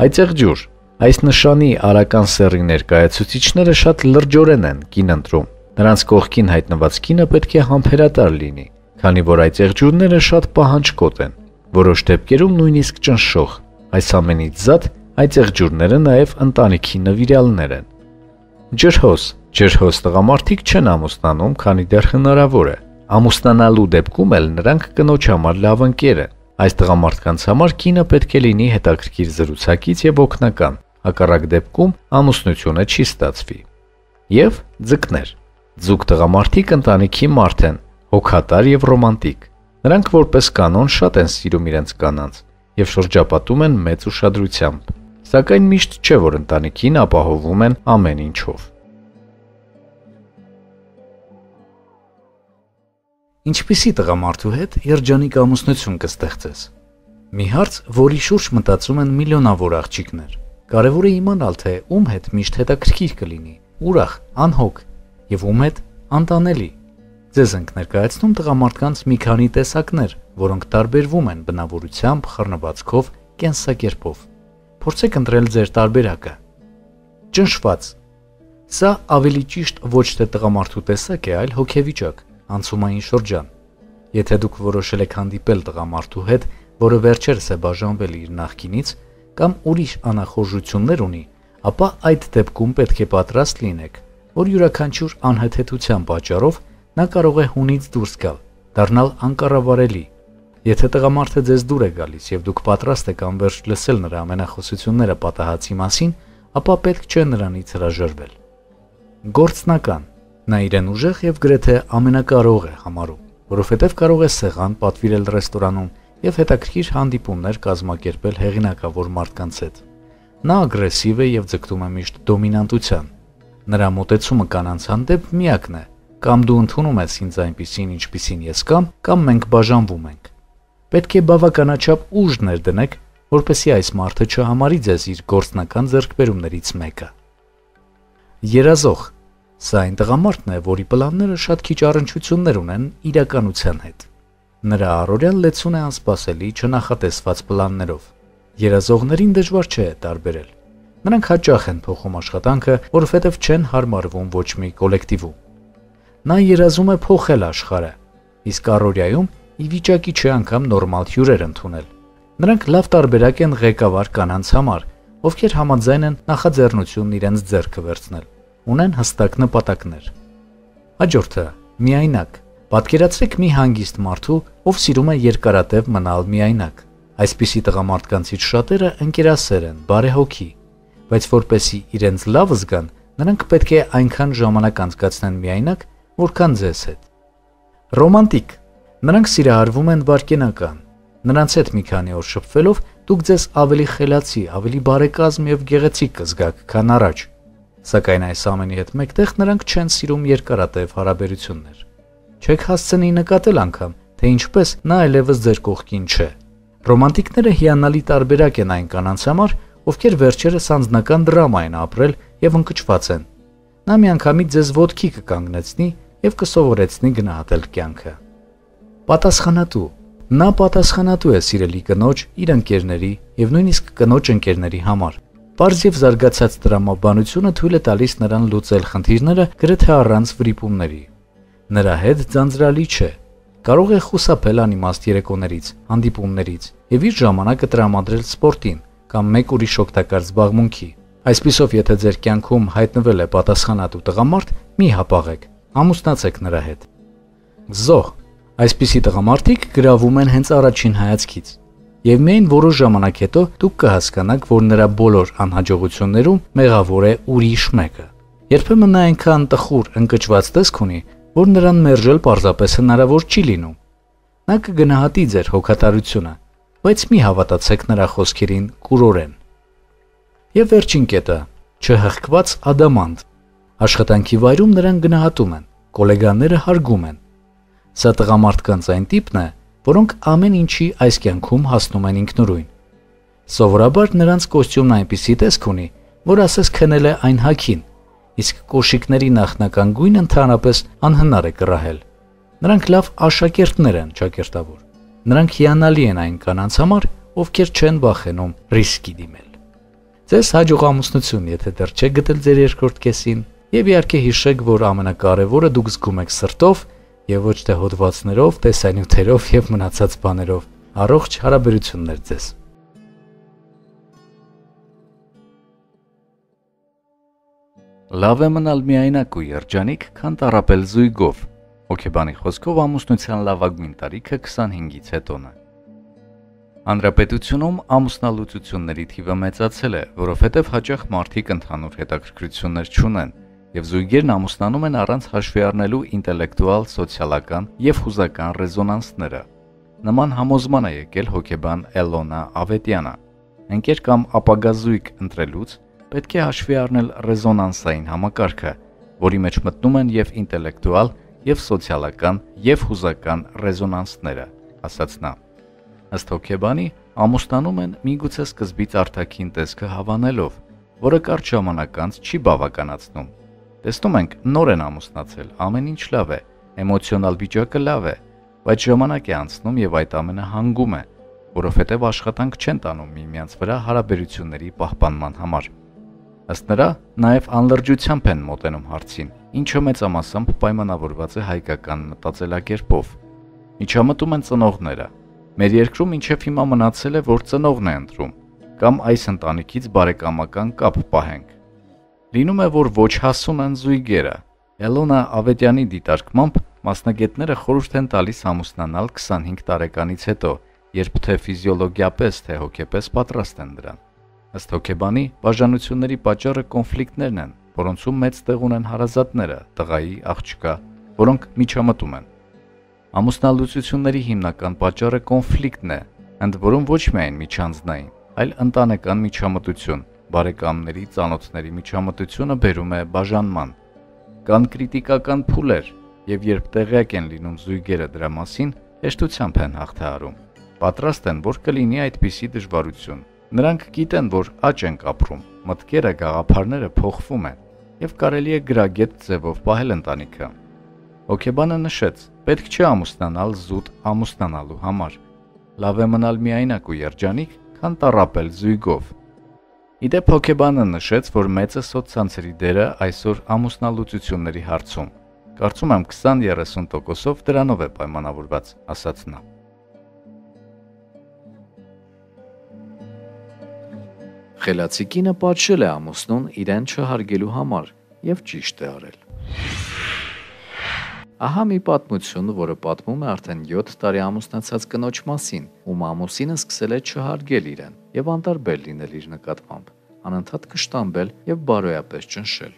Այծեղջուր։ Այս նշանի արական սեռի ներկայացուցիչները շատ լրջորեն են կին ընտրում։ Նրանց կողքին հայտնված կինը պետք է համբերատար լինի, քանի որ այծեղջուրները շատ պահանջկոտ են, որոշ դեպքերում նույնիսկ ճնշող։ Այս ամենից զատ այծեղջուրները նաեւ ընտանիքի նվիրյալներ են։ Ջրհոս։ Ջրհոս տղամարդիկ չեն ամուսնանում, քանի դեռ հնարավոր է։ Ամուսնանալու դեպքում էլ նրանք կնոջ համար լավ ընկեր են։ Այս տղամարդկանց համար կինը պետք է լինի հետաքրքիր զրուցակից եւ օգնական, հակառակ դեպքում ամուսնությունը չի ստացվի։ Եվ ձկներ։ Ձուկ տղամարդիկ ընտանիքի մարդ են, հոգատար եւ ռոմանտիկ։ Նրանք որպես կանոն շատ են սիրում իրենց կանանց եւ շրջապատում են մեծ ուշադրությամբ, սակայն միշտ չէ, որ ընտանիքին ապահովում են ամեն ինչով։ Ինչպիսի տղամարդու հետ երջանիկ ամուսնություն կստեղծես։ Մի հարց, որի շուրջ մտածում են միլիոնավոր աղջիկներ։ Կարևոր է իմանալ, թե ում հետ միշտ հետաքրքիր կլինի, ուրախ, անհոգ եւ ում հետ անտանելի։ Ձեզ ենք ներկայացնում տղամարդկանց մի քանի տեսակներ, որոնք տարբերվում են բնավորությամբ, խռնվածքով, կենսակերպով։ Փորձեք ընտրել ձեր տարբերակը։ Ճնշված։ Սա ավելի ճիշտ ոչ թե տղամարդու տեսակ է, այլ հոգեվիճակ, անցումային շրջան։ Եթե դուք որոշել եք հանդիպել տղամարդու հետ, որը վերջերս է բաժանվել իր նախկինից կամ ուրիշ անախորժություններ ունի, ապա այդ դեպքում պետք է պատրաստ լինեք, որ յուրաքանչյուր անհեթեթության պատճառով նա կարող է հունից դուրս գալ, դառնալ անկառավարելի։ Եթե տղամարդը ձեզ դուր է գալիս եւ դուք պատրաստ եք անverջ լսել նրա ամենախոսությունները պատահածի մասին, ապա պետք չէ նրանից հրաժարվել։ Գործնական։ Նա իրեն ուժեղ եւ գրեթե ամենակարող է համարում, որովհետեւ կարող է սեղան պատվիրել ռեստորանում եւ հետաքրքիր հանդիպումներ կազմակերպել հեղինակավոր մարդկանց հետ։ Նա ագրեսիվ է եւ ձգտում է միշտ դոմինանտության։ Նրա մոտեցումը կանանց հանդեպ միակն է, կամ դու ընդունում ես ինձ այնպիսին, ինչպիսին ես կամ մենք բաժանվում ենք։ Պետք է բավականաչափ ուժ ներդնեք, որպեսզի այս մարդը չհամարի ձեզ իր գործնական ձեռքբերումներից մեկը։ Երազող։ Սա այն տղամարդն է, որի պլանները շատ քիչ առնչություններ ունեն իրականության հետ։ Նրա առօրյան լեցուն է անսպասելի, չնախատեսված պլաններով։ Երազողներին դժվար չէ տարբերել։ Նրանք հաճախ են փոխում աշխատանքը, որովհետև չեն հարմարվում ոչ մի կոլեկտիվում։ Նա երազում է փոխել աշխարհը, իսկ առօրյայում ի վիճակի չէ անգամ նորմալ հյուրեր ընդունել։ Նրանք լավ տարբերակ են ղեկավար կանանց համար, ովքեր համաձայն են նախաձեռնությունն իրենց ձեռքը վերցնել, ունեն հստակ նպատակներ։ Հաջորդը՝ միայնակ։ Պատկերացրեք մի հանգիստ մարդու, ով սիրում է երկարատև մնալ միայնակ։ Այսպիսի տղամարդկանցից շատերը ընկերասեր են, բարեհոգի, բայց որպեսզի իրենց լավ զգան, նրանք պետք է այնքան ժամանակ անցկացնեն միայնակ, որքան ձեզ հետ։ Ռոմանտիկ։ Նրանք սիրահարվում են վայրկենական։ Նրանց հետ մի քանի օր շփվելով դուք ձեզ ավելի խելացի, ավելի բարեկազմ եւ գեղեցիկ կզգաք, քան առաջ։ Սակայն այս ամենի հետ մեկտեղ նրանք չեն սիրում երկարատև հարաբերություններ։ Չեք հասցնի նկատել անգամ, թե ինչպես նա այլևս ձեր կողքին չէ։ Ռոմանտիկները հիանալի տարբերակ են այն կանանց համար, ովքեր վերջերս անձնական դրամա են ապրել եւ ընկճված են։ Նա միանգամից ձեզ ոտքի կկանգնեցնի եւ կսովորեցնի գնահատել կյանքը։ Պատասխանատու։ Նա պատասխանատու է սիրելի կնոջ, իր ընկերների եւ նույնիսկ կնոջ ընկերների համար։ Պարզ եւ զարգացած տրամաբանությունը թույլ է տալիս նրան լուծել խնդիրները գրեթե առանց վրիպումների։ Նրա հետ ձանձրալի չէ։ Կարող է խուսափել անիմաստ երեկոներից, հանդիպումներից եւ իր ժամանակը տրամադրել սպորտին կամ մեկ ուրիշ օգտակար զբաղմունքի։ Այսպիսով, եթե ձեր կյանքում հայտնվել է պատասխանատու տղամարդ, մի հապաղեք, ամուսնացեք նրա հետ։ Զոհ։ Այսպիսի տղամարդիկ գրավում են հենց առաջին հայացքից։ Եվ միայն որոշ ժամանակ հետո դուք կհասկանաք, որ նրա բոլոր անհաջողություններում մեղավոր է ուրիշ մեկը։ Երբեմն նա այնքան տխուր, ընկճված տեսք ունի, որ նրան մերժել պարզապես հնարավոր չի լինում։ Նա կգնահատի ձեր հոգատարությունը, բայց մի հավատացեք նրա խոսքերին կուրորեն։ Եվ վերջին կետը՝ չհղկված ադամանտ։ Աշխատանքի վայրում նրան գնահատում են, գոլեգաները հարգում են։ Սա տղամարդկանց այն տիպն է, որոնք ամեն ինչի այս կյանքում հասնում են ինքնուրույն։ Սովորաբար նրանց կոստյումն այնպիսի տեսք ունի, որ ասես քնել է այն հագին, իսկ կոշիկների նախնական գույնը ընդհանրապես անհնար է կռահել։ Նրանք լավ աշակերտներ են, ճակերտավոր։ Նրանք հիանալի են այն կանանց համար, ովքեր չեն վախենում ռիսկի դիմել։ Ձեզ հաջող ամուսնություն, եթե դեռ չեք գտել ձեր երկրորդ կեսին, եւ իհարկե հիշեք, որ ամենակարևորը դուք զգում եք սրտով եւ ոչ թե հոդվածներով, տեսանյութերով եւ մնացած բաներով։ Առողջ հարաբերություններ ձեզ։ Լավ է մնալ միայնակ ու երջանիկ, քան տառապել զույգով։ Հոգեբանի խոսքով ամուսնության լավագույն տարիքը 25-ից հետոն է։ Հանրապետությունում ամուսնալուծությունների թիվը մեծացել է, որովհետև հաճախ մարդիկ ընդհանուր հետաքրքրություններ չունեն, եւ զույգերն ամուսնանում են առանց հաշվի առնելու ինտելեկտուալ, սոցիալական եւ հուզական ռեզոնանսները։ Նման համոզման է եկել հոգեբան Էլոնա Ավետյանը։ Ընկեր կամ ապագա զույգ ընտրելուց պետք է հաշվի առնել ռեզոնանսային համակարգը, որի մեջ մտնում են եւ ինտելեկտուալ, եւ սոցիալական, եւ հուզական ռեզոնանսները, ասաց նա։ Ըստ հոգեբանի, ամուսնանում են միգուցե սկզբից արտաքին տեսքը հավանելով, որը կարճ ժամանակ անց չի բավականացնում։ Տեսնում ենք, նոր են ամուսնացել, ամեն ինչ լավ է, էմոցիոնալ վիճակը լավ է, բայց ժամանակ է անցնում եւ այդ ամենը հանգում է, որովհետեւ աշխատանք չեն տանում միմյանց վրա հարաբերությունների պահպանման համար։ Ըստ նրա, նաեւ անլրջությամբ են մոտենում հարցին, ինչը մեծամասամբ պայմանավորված է հայկական մտածելակերպով։ Միջամտում են ծնողները։ Մեր երկրում մինչև հիմա մնացել է, որ ծնողն է ընտրում, կամ այս ընտանիքից բարեկամական կապ պահենք։ Լինում է, որ ոչ հասուն են զույգերը։ Էլոնա Ավետյանի դիտարկմամբ Մասնագետները խորհուրդ են տալիս ամուսնանալ 25 տարեկանից հետո, երբ թե ֆիզիոլոգիապես, թե հոգեպես պատրաստ են դրան։ Ըստ հոգեբանի, բաժանությունների պատճառը կոնֆլիկտներն են, որոնցում մեծ տեղ ունեն հարազատները, տղայի, աղջկա, որոնք միջամտում են։ Ամուսնալուծությունների հիմնական պատճառը կոնֆլիկտն է, ընդ որում ոչ միայն միջանձնային, այլ ընտանեկան միջամտություն, բարեկամների, ծանոթների միջամտությունը բերում է բաժանման։ Կան կրիտիկական փուլեր, եւ երբ տեղյակ են լինում զույգերը դրա մասին, հեշտությամբ են հաղթահարում։ Պատրաստ են, որ կլինի այդպիսի դժվարություն։ Նրանք գիտեն, որ աճ են ապրում, մտքերը, գաղափարները փոխվում են, եւ կարելի է գրագետ ձևով պահել ընտանիքը։ Հոգեբանը նշեց. պետք չէ ամուսնանալ զուտ ամուսնանալու համար։ Լավ է մնալ միայնակ ու երջանիկ, քան տառապել զույգով։ Իդեպ հոգեբանը նշեց, որ մեծ է սոցցանցերի դերը այսօր ամուսնալուծությունների հարցում։ Կարծում եմ 20-30%-ով դրանով է պայմանավորված, ասաց նա։ Խելացի կինը պատժել է ամուսնուն իրեն չհարգելու համար եւ ճիշտ է արել։ Ահա մի պատմություն, որը պատմում է արդեն 7 տարի ամուսնացած կնոջ մասին, ում ամուսինը սկսել է չհարգել իրեն եւ անտարբեր լինել իր նկատմամբ, անընդհատ կշտամբել եւ բարոյապես ճնշել։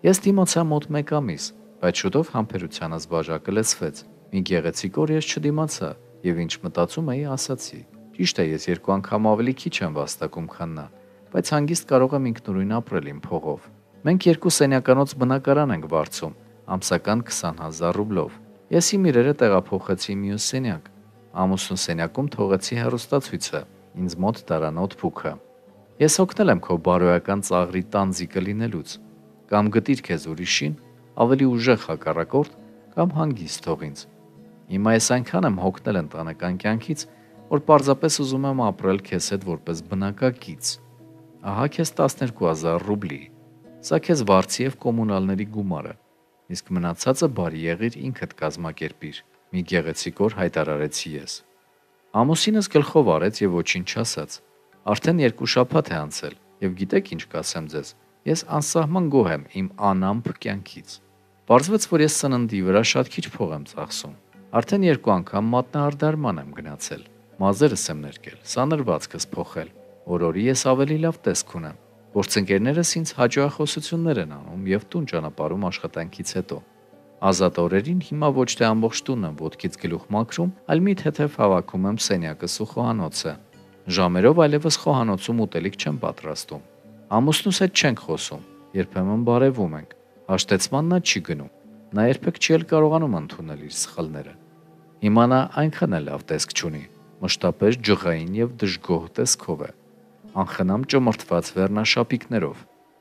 Ես դիմացա մոտ 1 ամիս, բայց շուտով համբերությանս բաժակը լցվեց։ Մի գեղեցիկ օր ես չդիմացա եւ ինչ մտածում էի, ասացի. ճիշտ է, ես 2 անգամ ավելի քիչ եմ վաստակում, քան նա, բայց հանգիստ կարող եմ ինքնուրույն ապրել իմ փողով։ Մենք 2 սենյականոց բնակարան ենք վարձում, ամսական 20,000 ռուբլով։ Ես իմ իրերը տեղափոխեցի մյուս սենյակ։ Ամուսնու սենյակում թողեցի հեռուստացույցը, ինձ մոտ տարա նոթբուքը։ Ես օգնել եմ քո բարոյական ծաղրի տանձիկը լինելուց։ Կամ գտիր քեզ ուրիշին, ավելի ուժեղ հակառակորդ, կամ հանգիստ թող ինձ։ Հիմա ես այնքան եմ հոգնել ընտանեկան կյանքից, որ պարզապես ուզում եմ ապրել քեզ հետ որպես բնակակից։ Ահա քեզ 12,000 ռուբլի։ Սա քեզ վարձի եւ կոմունալների գումարը։ Իսկ մնացածը բարի եղիր ինքդ կազմակերպիր, մի գեղեցիկ օր հայտարարեցի ես։ Ամուսինս գլխով արեց եւ ոչինչ չասաց։ Արդեն 2 շաբաթ է անցել եւ գիտեք ինչ կասեմ ձեզ, ես անսահման գոհ եմ իմ անամպ կյանքից։ Պարզվեց, որ ես սննդի վրա շատ քիչ փող եմ ծախսում։ Արդեն 2 անգամ մատնահարդարման եմ գնացել, մազերս եմ ներկել, սանրվածքս փոխել, օրորի ես ավելի լավ տեսք ունեմ։ Գործընկերներս ինձ հաջողախոսություններ են անում եւ տուն ճանապարհում աշխատանքից հետո։ Ազատ օրերին հիմա ոչ թե ամբողջ տունը ոտքից գլուխ մաքրում, այլ մի թեթև հավաքում եմ սենյակս ու խոհանոցը։ Ժամերով այլևս խոհանոցում ուտելիք չեմ պատրաստում։ Ամուսնուս հետ չենք խոսում, երբեմն բարևում ենք։ Հաշտեցման նա չի գնում։ Նա երբեք չի էլ կարողանում ընդունել իր սխալները։ Հիմա նա այնքան էլ լավ տեսք չունի, մշտապես ջղային եւ դժգոհ տեսքով է, անխնամ ճմրթված վերնաշապիկներով։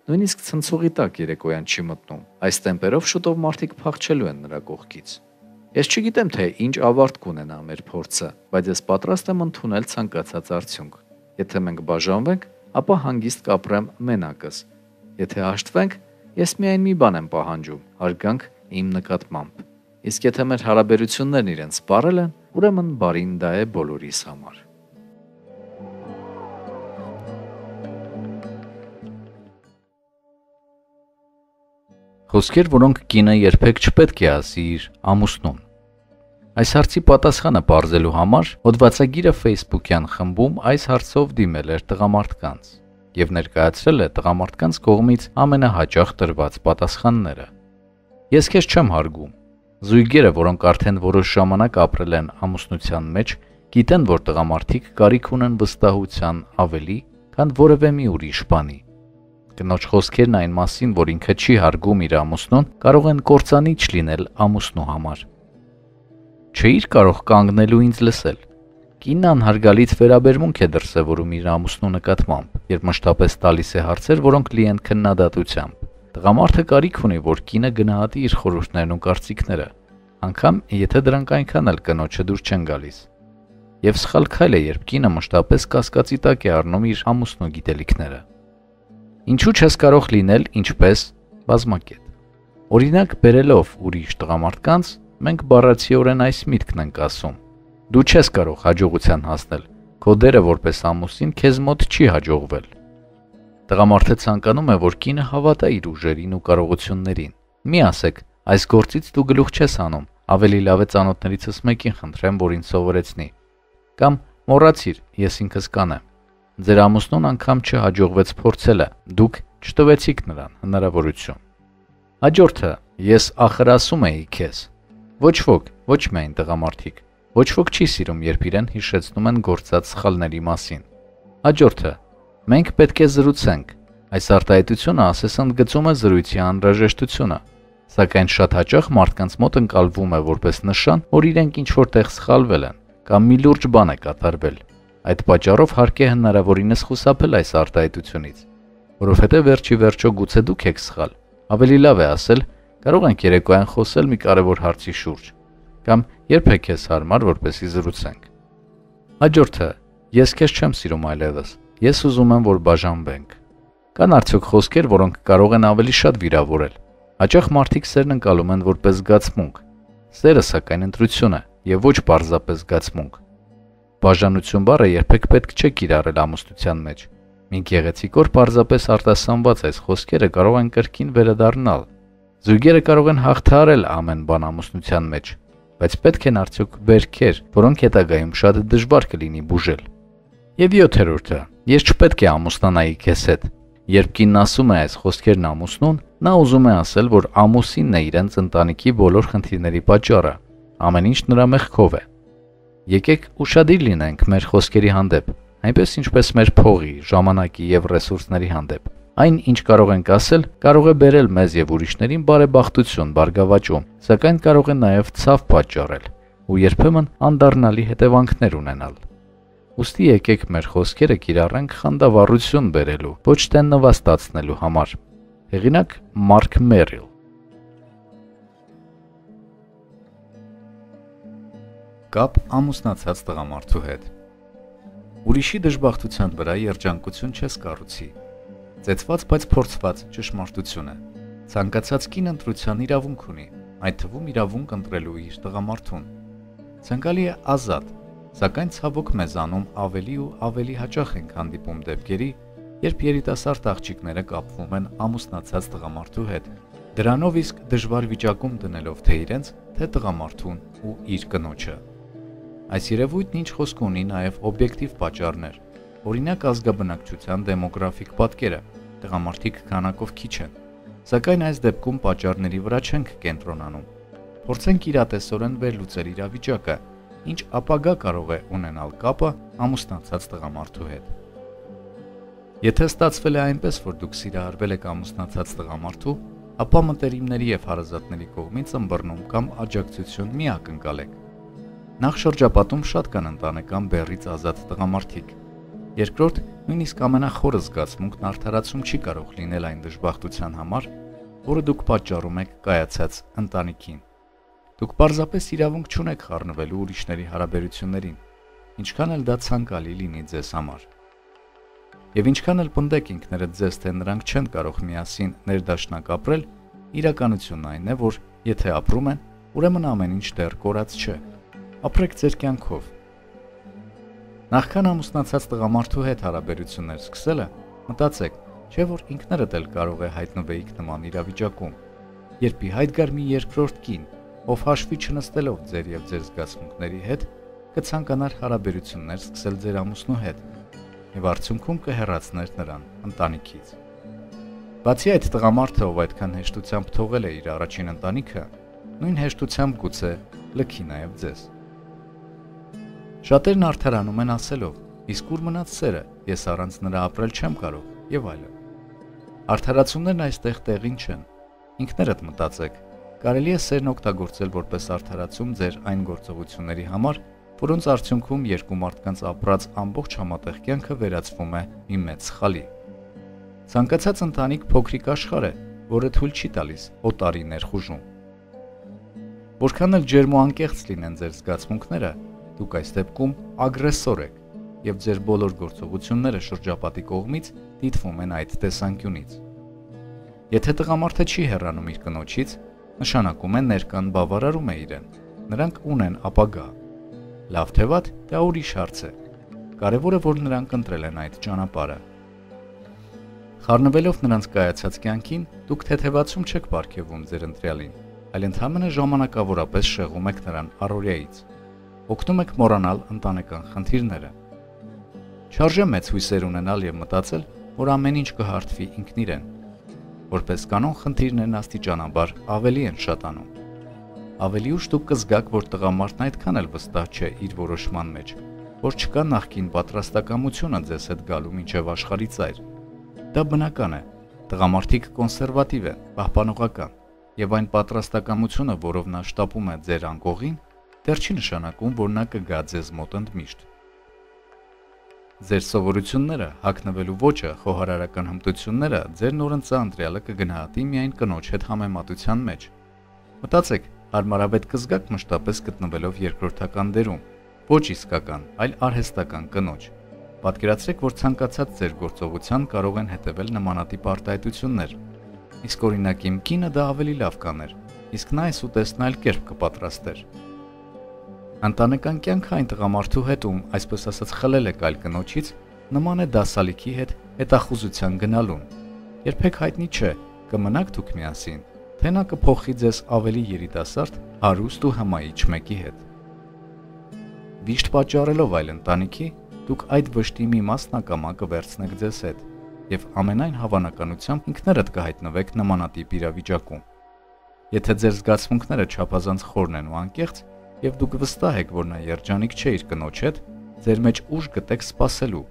Նույնիսկ ցնցուղի տակ երեկոյան չի մտնում։ Այս տեմպերով շուտով մարդիկ փախչելու են նրա կողքից։ Ես չգիտեմ, թե ինչ ավարտ կունենա մեր փորձը, բայց ես պատրաստ եմ ընդունել ցանկացած արդյունք։ Եթե մենք բաժանվենք, ապա հանգիստ կապրեմ մենակս։ Եթե հաշտվենք, ես միայն մի բան եմ պահանջում՝ հարգանք իմ նկատմամբ։ Իսկ եթե մեր հարաբերություններն իրենց սպառել են, ուրեմն բարին դա է բոլորիս համար։ Խոսքեր, որոնք կինը երբեք չպետք է ասի իր ամուսնուն։ Այս հարցի պատասխանը պարզելու համար հոդվածագիրը Facebook-յան խմբում այս հարցով դիմել էր տղամարդկանց եւ ներկայացրել է տղամարդկանց կողմից ամենահաճախ տրված պատասխանները։ Ես քեզ չեմ հարգում։ Զույգերը, որոնք արդեն որոշ ժամանակ ապրել են ամուսնության մեջ, գիտեն, որ տղամարդիկ կարիք ունեն վստահության ավելի, քան որևէ մի ուրիշ բանի։ Կնոջ խոսքերն այն մասին, որ ինքը չի հարգում իր ամուսնուն, կարող են կործանիչ լինել ամուսնու համար։ Չէիր կարող կանգնելու ինձ լսել։ Կինն անհարգալից վերաբերմունք է դրսևորում իր ամուսնու նկատմամբ, երբ մշտապես տալիս է հարցեր, որոնք լի են քննադատությամբ։ Տղամարդը կարիք ունի, որ կինը գնահատի իր խորհուրդներն ու կարծիքները, անգամ եթե դրանք այնքան էլ կնոջը դուր չեն գալիս։ Եվ սխալ քայլ է, երբ կինը մշտապես կասկածի տակ է առնում իր ամուսնու գիտելիքները։ Ինչու չես կարող լինել ինչպես բազմակետ։ Օրինակ բերելով ուրիշ տղամարդկանց, մենք բառացիորեն այս միտքն ենք ասում. դու չես կարող հաջողության հասնել, քո դերը որպես ամուսին քեզ մոտ չի հաջողվել։ Տղամարդը ցանկանում է, որ կինը հավատա իր ուժերին ու կարողություններին։ Մի ասեք, այս գործից դու գլուխ չես հանում, Ավելի լավ է ծանոթներիցս մեկին խնդրեմ, որ ինձ սովորեցնի։ Կամ մոռացիր, ես ինքս կանեմ։ Ձեր ամուսնուն անգամ չհաջողվեց փորձելը, դուք չտվեցիք նրան հնարավորություն։ Հաջորդը, ես ախր ասում էի քեզ։ Ոչ ոք, ոչ միայն տղամարդիկ, ոչ ոք չի սիրում, երբ իրեն հիշեցնում են գործած սխալների մասին։ Հաջորդը, մենք պետք է զրուցենք։ Այս արտահայտությունը ասես ընդգծում է զրույցի անհրաժեշտությունը, սակայն շատ հաճախ մարդկանց մոտ ընկալվում է որպես նշան, որ իրենք ինչ-որ տեղ սխալվել են կամ մի լուրջ բան է կատարվել։ Այդ պատճառով հարկ է հնարավորինս խուսափել այս արտահայտությունից, որովհետև վերջի վերջո գուցե դուք եք սխալ։ Ավելի լավ է ասել, կարող ենք երեկոյան խոսել մի կարևոր հարցի շուրջ, կամ երբ է քեզ հարմար, որպեսզի զրուցենք։ Հաջորդը, ես քեզ չեմ սիրում այլևս, ես ուզում եմ, որ բաժանվենք։ Կան արդյոք խոսքեր, որոնք կարող են ավելի շատ վիրավորել։ Հաճախ մարդիկ սերն ընկալում են որպես զգացմունք։ Սերը սակայն ընտրություն է եւ ոչ պարզապես զգացմունք։ Բաժանություն բառը երբեք պետք չէ կիրառել ամուսնության մեջ։ Մի գեղեցիկ օր պարզապես արտասանված այս խոսքերը կարող են կրկին վերադառնալ։ Զույգերը կարող են հաղթահարել ամեն բան ամուսնության մեջ, բայց պետք են արդյոք վերքեր, որոնք հետագայում շատ դժվար կլինի բուժել։ Եվ 7-րդը, ես չպետք է ամուսնանայի քեզ հետ։ Երբ կինն ասում է այս խոսքերն ամուսնուն, նա ուզում է ասել, որ ամուսինն է իրենց ընտանիքի բոլոր խնդիրների պատճառը, ամեն ինչ նրա մեղքով է։ Եկեք ուշադիր լինենք մեր խոսքերի հանդեպ, այնպես ինչպես մեր փողի, ժամանակի եւ ռեսուրսների հանդեպ։ Այն, ինչ կարող ենք ասել, կարող է բերել մեզ եւ ուրիշներին բարեբախտություն, բարգավաճում, սակայն կարող է նաեւ ցավ պատճառել ու երբեմն անդառնալի հետևանքներ ունենալ։ Ուստի եկեք մեր խոսքերը կիրառենք խանդավառություն բերելու, ոչ թե նվաստացնելու համար։ Հեղինակ Մարկ Մերիլ։ Կապ ամուսնացած տղամարդու հետ։ Ուրիշի դժբախտության վրա երջանկություն չես կառուցի։ Ծեծված, բայց փորձված ճշմարտություն է։ Ցանկացած կին ընտրության իրավունք ունի, այդ թվում իրավունք ընտրելու իր տղամարդուն։ Ցանկալի է ազատ, սակայն ցավոք մեզանում ավելի ու ավելի հաճախ ենք հանդիպում դեպքերի, երբ երիտասարդ աղջիկները կապվում են ամուսնացած տղամարդու հետ, դրանով իսկ դժվար վիճակում դնելով թե իրենց, թե տղամարդուն ու իր կնոջը։ Այս երևույթն ինչ խոսք ունի նաև օբյեկտիվ պատճառներ, օրինակ ազգաբնակչության դեմոգրաֆիկ պատկերը, տղամարդիկ քանակով քիչ են, սակայն այս դեպքում պատճառների վրա չենք կենտրոնանում։ Փորձենք իրատեսորեն վերլուծել իրավիճակը, ինչ ապագա կարող է ունենալ կապը ամուսնացած տղամարդու հետ։ Եթե ստացվել է այնպես, որ դուք սիրահարվել եք ամուսնացած տղամարդու, ապա մտերիմների եւ հարազատների կողմից ըմբռնում կամ աջակցություն մի ակնկալեք։ Նախ շրջապատում շատ կան ընտանեկան բեռից ազատ տղամարդիկ։ Երկրորդ, նույնիսկ ամենախորը զգացմունքն արդարացում չի կարող լինել այն դժբախտության համար, որը դուք պատճառում եք կայացած ընտանիքին։ Դուք պարզապես իրավունք չունեք խառնվելու ուրիշների հարաբերություններին, ինչքան էլ դա ցանկալի լինի ձեզ համար։ Եվ ինչքան էլ պնդեք ինքներդ ձեզ, թե նրանք չեն կարող միասին ներդաշնակ ապրել, իրականությունն այն է, որ եթե ապրում են, ուրեմն ամեն ինչ դեռ կորած չէ։ Ապրեք ձեր կյանքով։ Նախքան ամուսնացած տղամարդու հետ հարաբերություններ սկսելը, մտածեք, չէ՞ որ ինքներդ էլ կարող է հայտնվեիք նման իրավիճակում, երբ ի հայտ գար մի երկրորդ կին, ով հաշվի չնստելով ձեր եւ ձեր զգացմունքների հետ, կցանկանար հարաբերություններ սկսել ձեր ամուսնու հետ եւ արդյունքում կհեռացներ նրան ընտանիքից։ Բացի այդ, տղամարդը, ով այդքան հեշտությամբ թողել է իր առաջին ընտանիքը, նույն հեշտությամբ գուցե լքի նաեւ ձեզ։ Շատերն արդարանում են ասելով. իսկ ուր մնաց սերը, ես առանց նրա ապրել չեմ կարող եւ այլն։ Արդարացումներն այստեղ տեղին չեն։ Ինքներդ մտածեք, կարելի է սերն օգտագործել որպես արդարացում ձեր այն գործողությունների համար, որոնց արդյունքում երկու մարդկանց ապրած ամբողջ համատեղ կյանքը վերածվում է մի մեծ սխալի։ Ցանկացած ընտանիք փոքրիկ աշխարհ է, որը թույլ չի տալիս օտարի ներխուժում։ Որքան էլ ջերմ ու անկեղծ լինեն ձեր զգացմունքները, դուք այս դեպքում ագրեսոր եք, եւ ձեր բոլոր գործողությունները շրջապատի կողմից դիտվում են այդ տեսանկյունից։ Եթե տղամարդը չի հեռանում իր կնոջից, նշանակում է ներկան բավարարում է իրեն, նրանք ունեն ապագա։ Լավ թե վատ, դա ուրիշ հարց է։ Կարևորը, որ նրանք ընտրել են այդ ճանապարհը։ Խառնվելով նրանց կայացած կյանքին, դուք թեթևացում չեք պարգևում ձեր ընտրյալին, այլ ընդհանրապես ժամանակավորապես շեղում եք նրան առօրյայից։ Օգնում եք մոռանալ ընտանեկան խնդիրները։ Չարժե մեծ հույսեր ունենալ եւ մտածել, որ ամեն ինչ կհարթվի ինքն իրեն։ Որպես կանոն խնդիրներն աստիճանաբար ավելի են շատանում։ Ավելի ուշ դուք կզգաք, որ տղամարդն այդքան էլ վստահ չէ իր որոշման մեջ, որ չկա նախկին պատրաստակամությունը ձեզ հետ գալու մինչև աշխարհի ծայր։ Դա բնական է։ Տղամարդիկ կոնսերվատիվ են, պահպանողական, եւ այն պատրաստակամությունը, որով նա շտապում է ձեր անկողին, դեռ չի նշանակում, որ նա կգա ձեզ մոտ ընդմիշտ։ Ձեր սովորությունները, հագնվելու ոճը, խոհարարական հմտությունները ձեր նորընծա ընտրյալը կգնահատի միայն կնոջ հետ համեմատության մեջ։ Մտածեք, հարմարավետ կզգաք մշտապես գտնվելով երկրորդական դերում, ոչ իսկական, այլ արհեստական կնոջ։ Պատկերացրեք, որ ցանկացած ձեր գործողության կարող են հետևել նմանատիպ արտահայտություններ։ Իսկ օրինակ իմ կինը դա ավելի լավ կաներ, իսկ նա այս ուտեստն այլ կերպ կպատրաստեր։ Ընտանեկան կյանքը այն տղամարդու հետ, ում այսպես ասած խլել եք այլ կնոջից, նման է դասալիքի հետ հետախուզության գնալուն։ Երբեք հայտնի չէ, կմնաք դուք միասին, թե նա կփոխի ձեզ ավելի երիտասարդ, հարուստ ու հմայիչ մեկի հետ։ Վիշտ պատճառելով այլ ընտանիքի, դուք այդ վշտի մի մասն ակամա կվերցնեք ձեզ հետ եւ ամենայն հավանականությամբ ինքներդ կհայտնվեք նմանատիպ իրավիճակում։ Եթե ձեր զգացմունքները չափազանց խորն են ու անկեղծ, եւ դուք վստահ եք, որ նա երջանիկ չէ իր կնոջ հետ, ձեր մեջ ուժ գտեք սпасելու։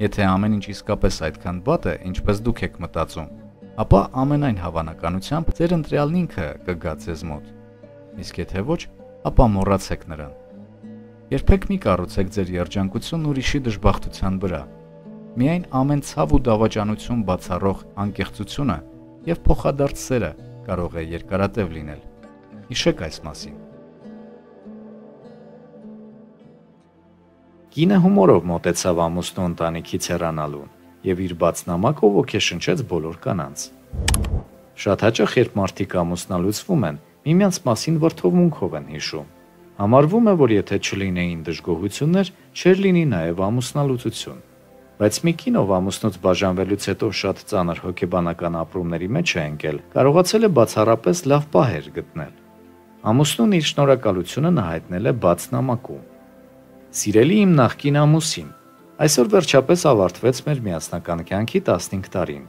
Եթե ամեն ինչ իսկապես այդքան վատ է, ինչպես դուք եք մտածում, ապա ամենայն հավանականությամբ ձեր ընտրյալն ինքը կգա ձեզ մոտ։ Իսկ եթե ոչ, ապա մոռացեք նրան։ Երբեք մի կառուցեք ձեր երջանկությունն ուրիշի դժբախտության վրա։ Միայն ամեն ցավ ու դավաճանություն բացառող անկեղծությունը եւ փոխադարձ սերը կարող է երկարատև լինել։ Հիշեք այս մասին։ Կինը հումորով մոտեցավ ամուսնու ընտանիքից հեռանալուն եւ իր բաց նամակով ոգեշնչեց բոլոր կանանց։ Շատ հաճախ երբ մարդիկ ամուսնալուծվում են, միմյանց մասին վրդովմունքով են հիշում։ Համարվում է, որ եթե չլինեին դժգոհություններ, չէր լինի նաեւ ամուսնալուծություն։ Բայց մի կին, ով ամուսնուց բաժանվելուց հետո շատ ծանր հոգեբանական ապրումների մեջ է ընկել, կարողացել է բացառապես լավ պահեր գտնել։ Ամուսնուն իր շնորհակալությունը նա հայտնել է բաց նամակում։ Սիրելի իմ նախկին ամուսին, այսօր վերջապես ավարտվեց մեր միասնական կյանքի 15 տարին։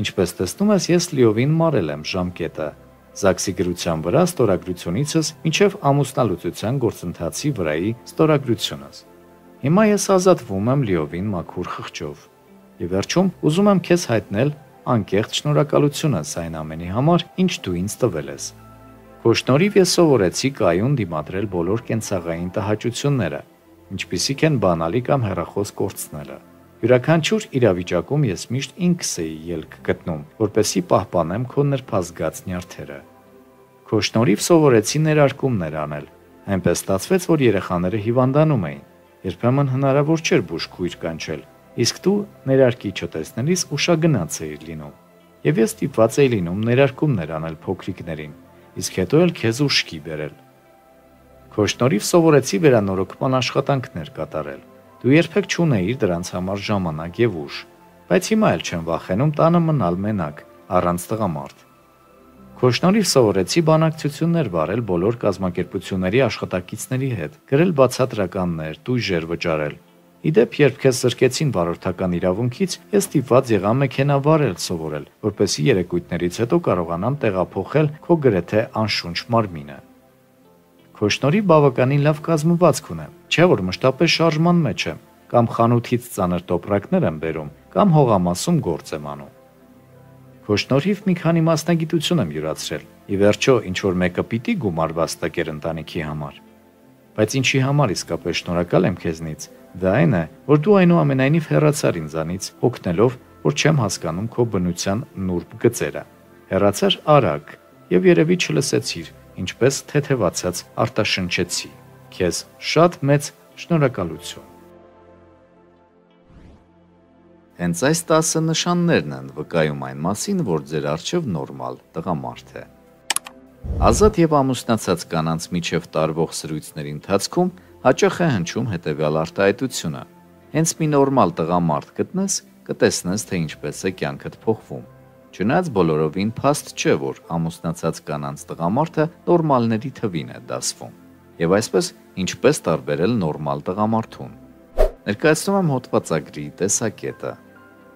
Ինչպես տեսնում ես, ես լիովին մարել եմ ժամկետը, ԶԱԳՍ-ի գրության վրա ստորագրությունիցս մինչև ամուսնալուծության գործընթացի վրայի ստորագրությունս։ Հիմա ես ազատվում եմ լիովին մաքուր խղճով։ Եվ վերջում ուզում եմ քեզ հայտնել անկեղծ շնորհակալությունս այն ամենի համար, ինչ դու ինձ տվել ես։ Քո շնորհիվ ես սովորեցի կայուն դիմադրել բոլոր կենցաղային տհաճությունները, ինչպիսիք են բանալի կամ հեռախոս կորցնելը։ Յուրաքանչյուր իրավիճակում ես միշտ ինքս էի ելք գտնում, որպեսզի պահպանեմ քո նրբազգաց նյարդերը։ Քո շնորհիվ սովորեցի ներարկումներ անել։ Այնպես ստացվեց, որ երեխաները հիվանդանում էին։ Երբեմն հնարավոր չէր բուժքույր կանչել, իսկ դու ներարկիչը տեսնելիս ուշագնաց էիր լինում։ Եվ ես ստիպված էի լինում ներարկումներ անել փոքրիկներին, իսկ հետո էլ քեզ ուշքի բերել։ Քո շնորհիվ սովորեցի վերանորոգման աշխատանքներ կատարել։ Դու երբեք չունեիր դրանց համար ժամանակ եւ ուժ, բայց հիմա էլ չեմ վախենում տանը մնալ մենակ, առանց տղամարդ։ Քո շնորհիվ սովորեցի բանակցություններ վարել բոլոր կազմակերպությունների աշխատակիցների հետ, գրել բացատրականներ, տույժեր վճարել։ Իդեպ, երբ քեզ զրկեցին վարորդական իրավունքից, ես ստիպված եղա մեքենա վարել սովորել, որպեսզի երեկույթներից հետո կարողանամ տեղափոխել քո գրեթե անշունչ մարմինը։ Քո շնորհիվ բավականին լավ կազմվածք ունեմ, չէ՞ որ մշտապես շարժման մեջ եմ, կամ խանութից ծանր տոպրակներ եմ բերում, կամ հողամասում գործ եմ անում։ Քո շնորհիվ մի քանի մասնագիտություն եմ յուրացրել, ի վերջո ինչ որ մեկը պիտի գումար վաստակեր ընտանիքի համար։ Բայց ինչի համար իսկապես շնորհակալ եմ քեզնից, դա այն է, որ դու այնուամենայնիվ հեռացար ինձանից, օգնելով, որ չեմ հասկանում քո բնության նուրբ գծերը։ Հեռացար արագ, եւ երևի չլսեցիր, ինչպես թեթևացած արտաշնչեցի։ Քեզ շատ մեծ շնորհակալություն։ Հենց այս 10 նշաններն են վկայում այն մասին, որ ձեր առջև նորմալ տղամարդ է։ Ազատ եւ ամուսնացած կանանց միջև տարվող սրույցների ընթացքում հաճախ է հնչում հետեւյալ արտահայտությունը. հենց մի նորմալ տղամարդ գտնես, կտեսնես, թե ինչպես է կյանքդ փոխվում։ Չնայած բոլորովին փաստ չէ, որ ամուսնացած կանանց տղամարդը նորմալների թվին է դասվում։ Եվ այսպես ինչպես տարբերել նորմալ տղամարդուն։ Ներկայացնում եմ հոդվածագրի տեսակետը։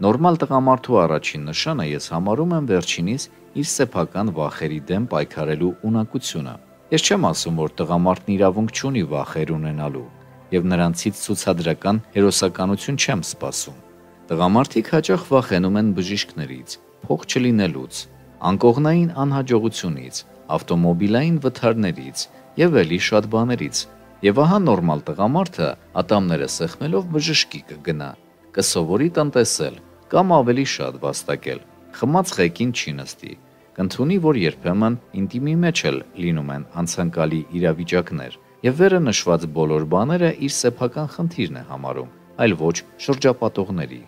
Նորմալ տղամարդու առաջին նշանը ես համարում եմ վերջինիս իր սեփական վախերի դեմ պայքարելու ունակությունը։ Ես չեմ ասում, որ տղամարդն իրավունք չունի վախեր ունենալու, եւ նրանցից ցուցադրական հերոսականություն չեմ սպասում։ Տղամարդիկ հաճախ վախենում են բժիշկներից, փող չլինելուց, անկողնային անհաջողությունից, ավտոմոբիլային վթարներից եւ էլի շատ բաներից։ Եվ ահա նորմալ տղամարդը ատամները սեղմելով բժշկի կգնա, կսովորի տնտեսել կամ ավելի շատ վաստակել, խմած ղեկին չի նստի, կընդունի, որ երբեմն ինտիմի մեջ էլ լինում են անցանկալի իրավիճակներ եւ վերը նշված բոլոր բաները իր սեփական խնդիրն է համարում, այլ ոչ շրջապատողների։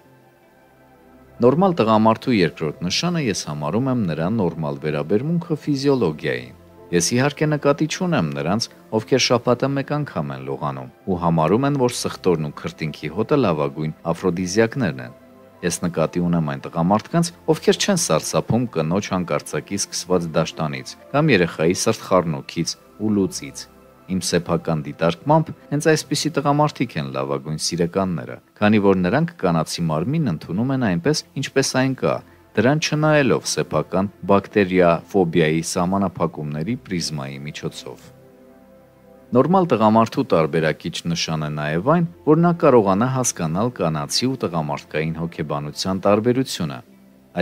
Նորմալ տղամարդու երկրորդ նշանը ես համարում եմ նրա նորմալ վերաբերմունքը ֆիզիոլոգիային։ Ես իհարկե նկատի չունեմ նրանց, ովքեր շաբաթը մեկ անգամ են լողանում ու համարում են, որ սխտորն ու քրտինքի հոտը լավագույն աֆրոդիզիակներն են։ Ես նկատի ունեմ այն տղամարդկանց, ովքեր չեն սարսափում կնոջ հանկարծակի սկսված դաշտանից կամ երեխայի սրտխառնոքից ու լուծից։ Իմ սեփական դիտարկմամբ հենց այսպիսի տղամարդիկ են լավագույն սիրեկանները, քանի որ նրանք կանացի մարմինն ընդունում են այնպես, ինչպես այն կա, դրան չնայելով սեփական բակտերիաֆոբիայի սահմանափակումների պրիզմայի միջոցով։ Նորմալ տղամարդու տարբերակիչ նշան է նաև այն, որ նա կարողանա հասկանալ կանացի ու տղամարդկային հոգեբանության տարբերությունը։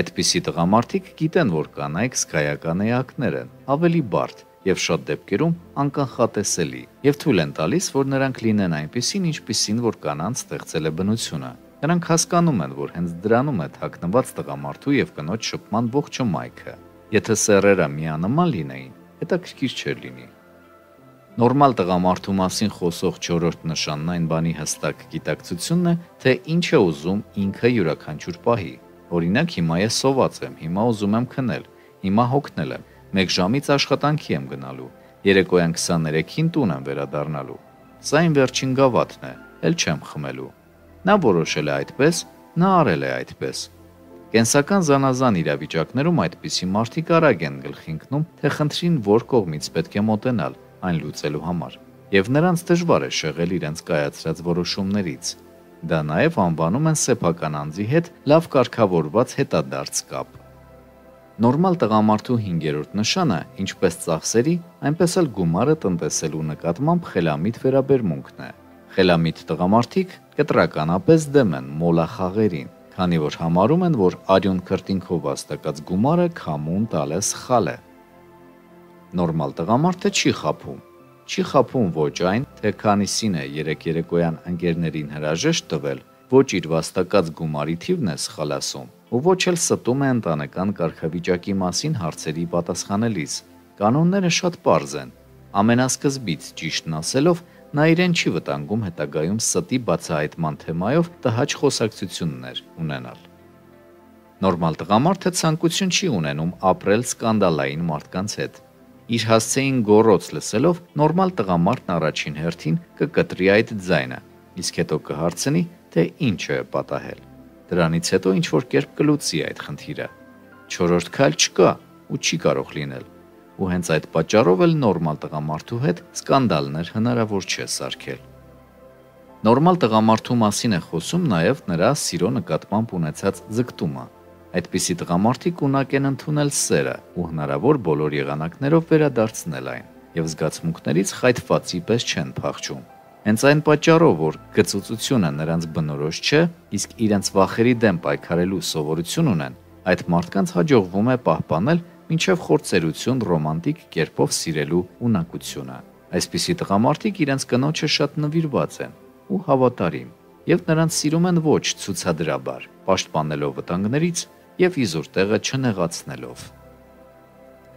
Այդպիսի տղամարդիկ գիտեն, որ կանայք զգայական էակներ են, ավելի բարդ եւ շատ դեպքերում անկանխատեսելի, եւ թույլ են տալիս, որ նրանք լինեն այնպիսին, ինչպիսին որ կանանց ստեղծել է բնությունը։ Նրանք հասկանում են, որ հենց դրանում է թաքնված տղամարդու եւ կնոջ շփման ողջ մայքը։ Եթե սեռերը միանման լինեին, հետաքրքիր չէր լինի։ Նորմալ տղամարդու մասին խոսող չորրորդ նշանն այն բանի հստակ գիտակցությունն է, թե ինչ է ուզում ինքը յուրաքանչյուր պահի։ Օրինակ, հիմա ես սոված եմ, հիմա ուզում եմ քնել, հիմա հոգնել եմ, 1 ժամից աշխատանքի եմ գնալու, երեկոյան 23-ին տուն եմ վերադառնալու։ Սա իմ վերջին գավաթն է, էլ չեմ խմելու։ Նա որոշել է այդպես, նա արել է այդպես։ Կենսական զանազան իրավիճակներում այդպիսի մարդիկ արագ են գլխի ընկնում, թե խնդրին որ կողմից պետք է մոտենալ այն լուծելու համար, եւ նրանց դժվար է շեղել իրենց կայացրած որոշումներից։ Դա նաև անվանում են սեփական անձի հետ լավ կարգավորված հետադարձ կապ։ Նորմալ տղամարդու 5-րդ նշանը, ինչպես ծախսերի, այնպես էլ գումարը տնտեսելու նկատմամբ խելամիտ վերաբերմունքն է։ Խելամիտ տղամարդիկ կտրականապես դեմ են մոլախաղերին, քանի որ համարում են, որ արյուն քրտինքով վաստակած գումարը քամուն տալը սխալ է։ Նորմալ տղամարդը չի խաբում ոչ այն, թե քանիսին է երեկոյան ընկերներին հրաժեշտ տվել, ոչ իր վաստակած գումարի թիվն է սխալ ասում, ու ոչ էլ ստում է ընտանեկան կարգավիճակի մասին հարցերի պատասխանելիս։ Կանոնները շատ պարզ են։ Ամենասկզբից ճիշտն ասելով, նա իրեն չի վտանգում հետագայում ստի բացահայտման թեմայով տհաճ խոսակցություններ ունենալ։ Նորմալ տղամարդը ցանկություն չի ունենում ապրել սկանդալային մարդկանց հետ։ Իր հասցեին գոռոց լսելով, նորմալ տղամարդն առաջին հերթին կկտրի այդ ձայնը, իսկ հետո կհարցնի, թե ինչ է պատահել։ Դրանից հետո ինչ-որ կերպ կլուծի այդ խնդիրը։ Չորրորդ քայլ չկա ու չի կարող լինել, ու հենց այդ պատճառով էլ նորմալ տղամարդու հետ սկանդալներ հնարավոր չէ սարքել։ Նորմալ տղամարդու մասին է խոսում նաև նրա սիրո նկատմամբ ունեցած ձգտումը։ Այդպիսի տղամարդիկ ունակ են ընդունել սերը ու հնարավոր բոլոր եղանակներով վերադարձնել այն, եւ զգացմունքներից խայթվածի պես չեն փախչում։ Հենց այն պատճառով, որ գծուծությունը նրանց բնորոշ չէ, իսկ իրենց վախերի դեմ պայքարելու սովորություն ունեն, այդ մարդկանց հաջողվում է պահպանել մինչև խորցերություն ռոմանտիկ կերպով սիրելու ունակությունը։ Այսպիսի տղամարդիկ իրենց կնոջը շատ նվիրված են ու հավատարիմ, եւ նրանց սիրում են ոչ ցուցադրաբար, պաշտպանելով վտանգներից եւ իզուր տեղը չնեղացնելով։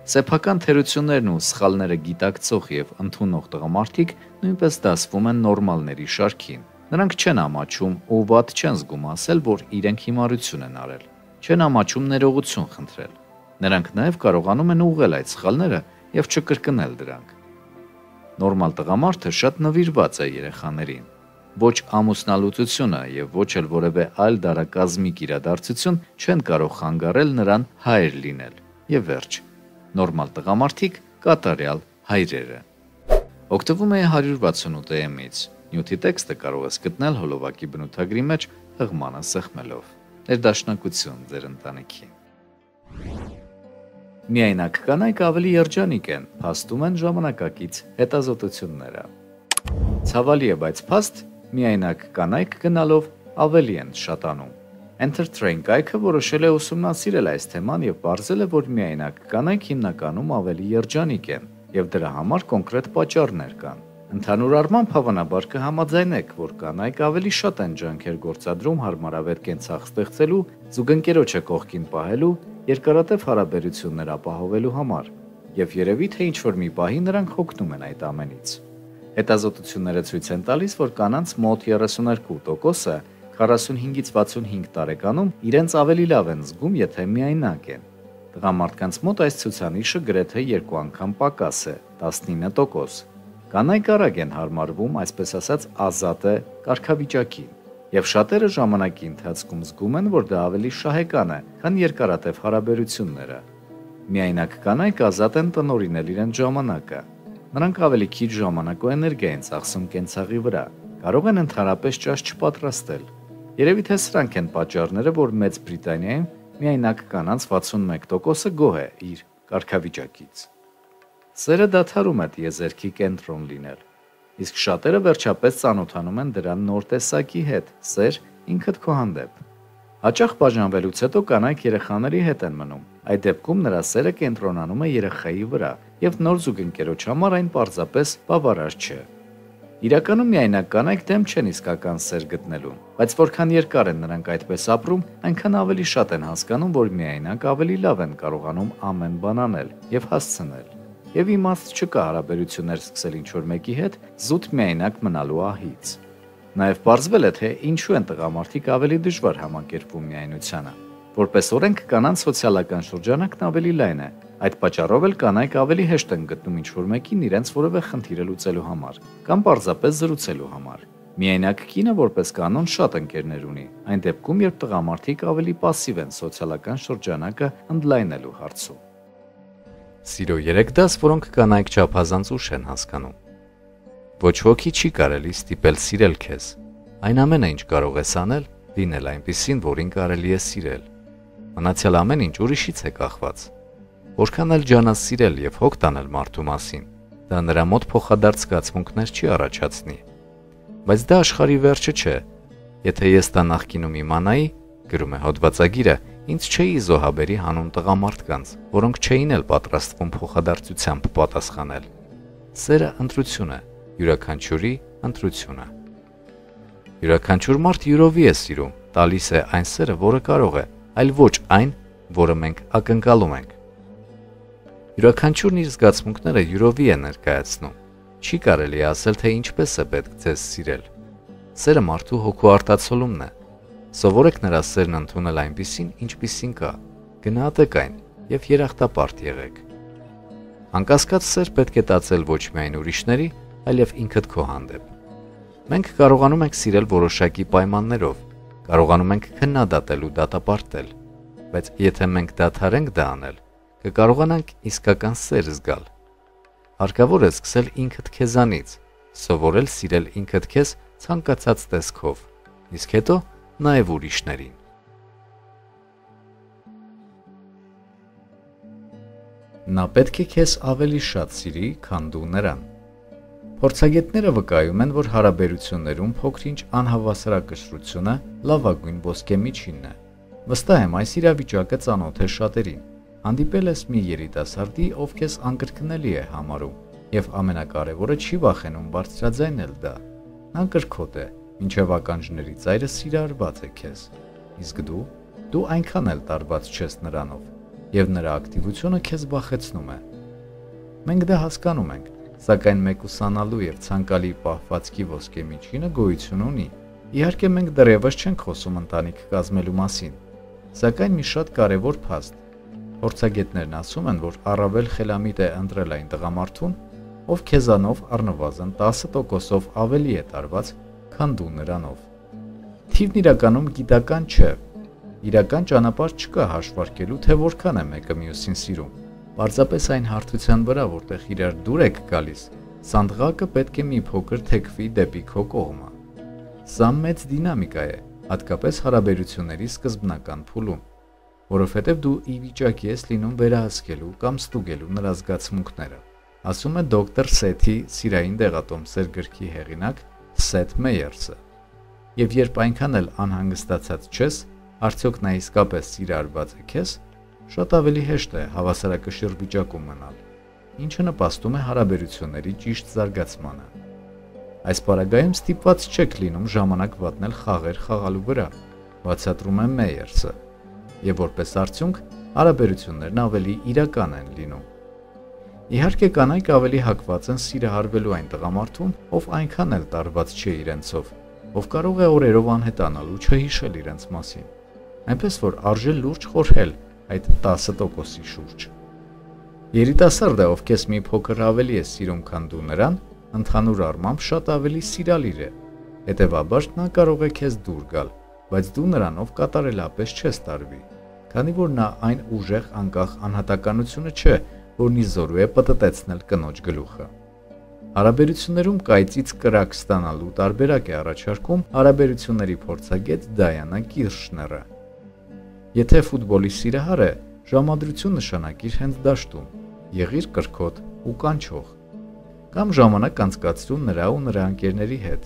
Սեփական թերություններն ու սխալները գիտակցող եւ ընդունող տղամարդիկ նույնպես դասվում են նորմալների շարքին։ Նրանք չեն ամաչում ու վատ չեն զգում ասել, որ իրենք հիմարություն են արել, չեն ամաչում ներողություն խնդրել։ Նրանք նաեւ կարողանում են ուղղել այդ սխալները եւ չկրկնել դրանք։ Նորմալ տղամարդը շատ նվիրված է երեխաներին։ Ոչ ամուսնալուծությունը եւ ոչ էլ որևէ այլ դարակազմիկ իրադարձություն չեն կարող խանգարել նրան հայր լինել։ Եվ վերջ։ Նորմալ տղամարդիկ կատարյալ հայրերը։ Օգտվում է 168-ից։ Նյութի տեքստը կարող ես գտնել հոլովակի բնութագրի մեջ հղմանը սեղմելով։ Ներդաշնակություն ձեր ընտանիքին։ Միայնակ կանայք ավելի երջանիկ են, փաստում են ժամանակակից հետազոտությունները։ Ցավալի է, բայց փաստ միայնակ կանայք գնալով ավելի են շատանում։ Enter Train կայքը որոշել է ուսումնասիրել այս թեման եւ պարզել է, որ միայնակ կանայք հիմնականում ավելի երջանիկ են եւ դրա համար կոնկրետ պատճառներ կան։ Ընդհանուր առմամբ հավանաբար կհամաձայնեք, որ կանայք ավելի շատ են ջանքեր գործադրում հարմարավետ կենցաղ ստեղծելու, զուգընկերոջը կողքին պահելու, երկարատև հարաբերություններ ապահովելու համար, եւ երևի թե ինչ-որ մի պահի նրանք հոգնում են այդ ամենից։ Հետազոտությունները ցույց են տալիս, որ կանանց մոտ 32%-ը 45-ից 65 տարեկանում իրենց ավելի լավ են զգում, եթե միայնակ են։ Տղամարդկանց մոտ այս ցուցանիշը գրեթե 2 անգամ պակաս է՝ 19%։ Կանայք արագ են հարմարվում, այսպես ասած, ազատ է կարգավիճակին, եւ շատերը ժամանակի ընթացքում զգում են, որ դա ավելի շահեկան է, քան երկարատև հարաբերությունները։ Միայնակ կանայք ազատ են տնօրինել իրենց ժամանակը։ Նրանք ավելի քիչ ժամանակ ու էներգիա են ծախսում կենցաղի վրա, կարող են ընդհանրապես ճաշ չպատրաստել։ Երևի թե սրանք են պատճառները, որ Մեծ Բրիտանիայում միայնակ կանանց 61%-ը գոհ է իր կարգավիճակից։ Սերը դադարում է տիեզերքի կենտրոն լինել, իսկ շատերը վերջապես ծանոթանում են դրա նոր տեսակի հետ՝ սեր ինքդ քո հանդեպ։ Հաճախ բաժանվելուց հետո կանայք երեխաների հետ են մնում։ Այդ դեպքում նրա սերը կենտրոնանում է երեխայի վրա, եւ նոր զուգընկերոջ համար այն պարզապես բավարար չէ։ Իրականում միայնակ կանայք դեմ չեն իսկական սեր գտնելուն, բայց որքան երկար են նրանք այդպես ապրում, այնքան ավելի շատ են հասկանում, որ միայնակ ավելի լավ են կարողանում ամեն բան անել եւ հասցնել։ Եվ իմաստ չկա հարաբերություններ սկսել ինչ-որ մեկի հետ զուտ միայնակ մնալու ահից։ Նաև պարզվել է, թե ինչու են տղամարդիկ ավելի դժվար համակերպվում միայնությանը։ Որպես օրենք կանանց սոցիալական շրջանակն ավելի լայն է։ Այդ պատճառով էլ կանայք ավելի հեշտ են գտնում ինչ-որ մեկին իրենց որևէ խնդիր լուծելու համար կամ պարզապես զրուցելու համար։ Միայնակ կինը որպես կանոն շատ ընկերներ ունի, այն դեպքում, երբ տղամարդիկ ավելի пассив են սոցիալական շրջանակը ընդլայնելու հարցում։ Սիրո 3 դաս, որոնք կանայք չափազանց ուշ են հասկանում։ Ոչ ոքի չի կարելի ստիպել սիրել քեզ։ Այն ամենը, ինչ կարող ես անել, լինել այնպիսին, որին կարելի է սիրել։ Մնացյալ ամեն ինչ ուրիշից է կախված։ Որքան էլ ջանաս սիրել եւ հոգ տանել մարդու մասին, դա նրա մոտ փոխադարձ զգացմունքներ չի առաջացնի։ Բայց դա աշխարհի վերջը չէ։ Եթե ես դա նախկինում իմանայի, գրում է հոդվածագիրը, ինձ չէի զոհաբերի հանուն տղամարդկանց, որոնք չէին էլ պատրաստվում փոխադարձությամբ պատասխանել։ Սերը ընտրություն է, յուրաքանչյուրի ընտրությունը։ Յուրաքանչյուր մարդ յուրովի է սիրում, տալիս է այն սերը, որը կարող է, այլ ոչ այն, որը մենք ակնկալում ենք։ Յուրաքանչյուրն իր զգացմունքները յուրովի է ներկայացնում։ Չի կարելի ասել, թե ինչպես է պետք ձեզ սիրել։ Սերը մարդու հոգու արտացոլումն է։ Սովորեք նրա սերն ընդունել այնպիսին, ինչպիսին կա։ Գնահատեք այն եւ երախտապարտ եղեք։ Անկասկած սեր պետք է տածել ոչ միայն ուրիշների, այլև ինքդ քո հանդեպ։ Մենք կարողանում ենք սիրել որոշակի պայմաններով, կարողանում ենք քննադատել ու դատապարտել, բայց եթե մենք դադարենք դա անել, կկարողանանք իսկական սեր զգալ։ Հարկավոր է սկսել ինքդ քեզանից, սովորել սիրել ինքդ քեզ ցանկացած տեսքով, իսկ հետո նաև ուրիշներին։ Նա պետք է քեզ ավելի շատ սիրի, քան դու նրան։ Փորձագետները վկայում են, որ հարաբերություններում փոքր-ինչ անհավասարակշռությունը լավագույն ոսկե միջինն է։ Վստահ եմ, այս իրավիճակը ծանոթ է շատերին։ Հանդիպել ես մի երիտասարդի, ով քեզ անկրկնելի է համարում, եւ ամենակարևորը չի վախենում բարձրաձայնել դա։ Նա կրքոտ է, մինչև ականջների ծայրը սիրարված է քեզ, իսկ դու այնքան էլ տարված չես նրանով, եւ նրա ակտիվությունը քեզ վախեցնում է։ Մենք դա հասկանում ենք, սակայն մեկուսանալու եւ ցանկալի պահվածքի ոսկե միջինը գոյություն ունի։ Իհարկե մենք դեռևս չենք խոսում ընտանիք կազմելու մասին, սակայն մի շատ կարևոր փաստ։ Փորձագետներն ասում են, որ առավել խելամիտ է ընտրել այն տղամարդուն, ով քեզանով առնվազն 10%-ով ավելի է տարված, քան դու նրանով։ Թիվն իրականում գիտական չէ։ Իրական ճանապարհ չկա հաշվարկելու, թե որքան է մեկը մյուսին սիրում։ Պարզապես այն հարթության վրա, որտեղ իրար դուր եք գալիս, սանդղակը պետք է մի փոքր թեքվի դեպի քո կողմը։ Սա մեծ դինամիկա է, հատկապես հարաբերությունների սկզբնական փուլում, որովհետև դու ի վիճակի ես լինում վերահսկելու կամ ստուգելու նրա զգացմունքները, ասում է դոկտոր Սեթի սիրային դեղատոմսեր գրքի հեղինակ Սեթ Մեյերսը։ Եվ երբ այնքան էլ անհանգստացած չես, արդյոք նա իսկապես սիրարված է քեզ, շատ ավելի հեշտ է հավասարակշիռ վիճակում մնալ, ինչը նպաստում է հարաբերությունների ճիշտ զարգացմանը։ Այս պարագայում ստիպված չեք լինում ժամանակ վատնել խաղեր խաղալու վրա, բացատրում է Մեյերսը, եւ որպես արդյունք հարաբերություններն ավելի իրական են լինում։ Իհարկե կանայք ավելի հակված են սիրահարվելու այն տղամարդուն, ով այնքան էլ տարված չէ իրենցով, ով կարող է օրերով անհետանալ ու չհիշել իրենց մասին, այնպես որ արժե լուրջ խորհել այդ 10%-ի շուրջ։ Երիտասարդը, ով քեզ մի փոքր ավելի է սիրում, քան դու նրան, ընդհանուր առմամբ շատ ավելի սիրալիր է, հետևաբար նա կարող է քեզ դուր գալ, բայց դու նրանով կատարելապես չես տարվի, քանի որ նա այն ուժեղ անկախ անհատականությունը չէ, որն ի զորու է պտտեցնել կնոջ գլուխը։ Հարաբերություններում կայծից կրակ ստանալու տարբերակ է առաջարկում հարաբերությունների փորձագետ Դայանա Կիրշները։ Եթե ֆուտբոլի սիրահար է, ժամադրություն նշանակիր հենց դաշտում, եղիր կրքոտ ու կանչող, կամ ժամանակ անցկացրու նրա ու նրա ընկերների հետ։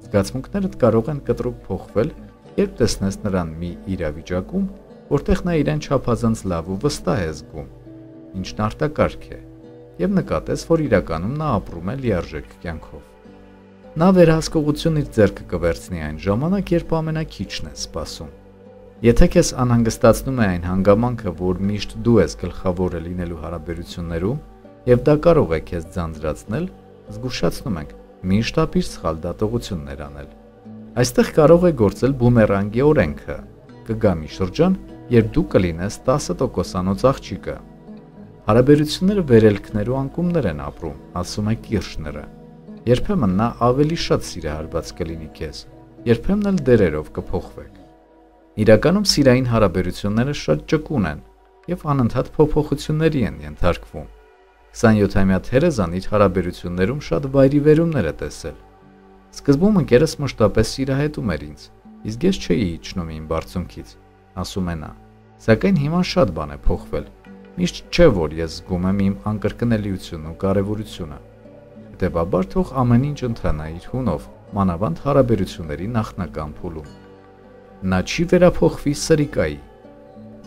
Զգացմունքներդ կարող են կտրուկ փոխվել, երբ տեսնես նրան մի իրավիճակում, որտեղ նա իրեն չափազանց լավ ու վստահ է զգում, ինչն արտակարգ է, եւ նկատես, որ իրականում նա ապրում է լիարժեք կյանքով։ Նա վերահսկողություն իր ձեռքը կվերցնի այն ժամանակ, երբ ամենաքիչն է սպասում։ Եթե քեզ անհանգստացնում է այն հանգամանքը, որ միշտ դու ես գլխավորը լինելու հարաբերություններում, եւ դա կարող է քեզ ձանձրացնել, զգուշացնում ենք, միշտ ապիր սխալ դատողություններ անել։ Այստեղ կարող է գործել բումերանգի օրենքը։ Կգա մի շրջան, երբ դու կլինես 10%-անոց աղջիկը։ Հարաբերությունները վերելքներ ու անկումներ են ապրում, ասում է Կիրշները։ Երբեմն նա ավելի շատ սիրահարված կլինի քեզ, երբեմն էլ դերերով կփոխվեք։ Իրականում սիրային հարաբերությունները շատ ճկուն են եւ անընդհատ փոփոխությունների են ենթարկվում։ 27-ամյա Թերեզան իր հարաբերություններում շատ վայրիվերումներ է տեսել։ Սկզբում ընկերս մշտապես սիրահետում էր ինձ, իսկ ես չէի իջնում իմ բարձունքից, ասում է նա։ Սակայն հիմա շատ բան է փոխվել։ Միշտ չէ, որ ես զգում եմ իմ անկրկնելիությունն ու կարևորությունը։ Հետևաբար թող ամեն ինչ ընթանա իր հունով, մանավանդ հարաբերությունների նախնական փուլում։ Նա չի վերափոխվի սրիկայի։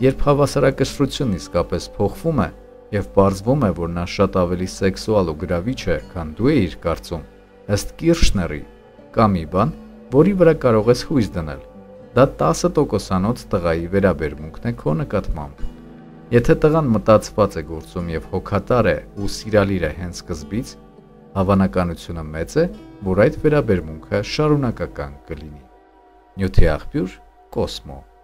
Երբ հավասարակշռությունն իսկապես փոխվում է եւ պարզվում է, որ նա շատ ավելի սեքսուալ ու գրավիչ է, քան դու ես կարծում, ըստ Կիրշների, կա մի բան, որի վրա կարող ես հույս դնել։ Դա 10%-անոց տղայի վերաբերմունքն է քո նկատմամբ։ Եթե տղան մտածված է գործում եւ հոգատար է ու սիրալիր է հենց սկզբից, հավանականությունը մեծ է, որ այդ վերաբերմունքը շարունակական կլինի։ Նյութի աղբյուր Կոսմո։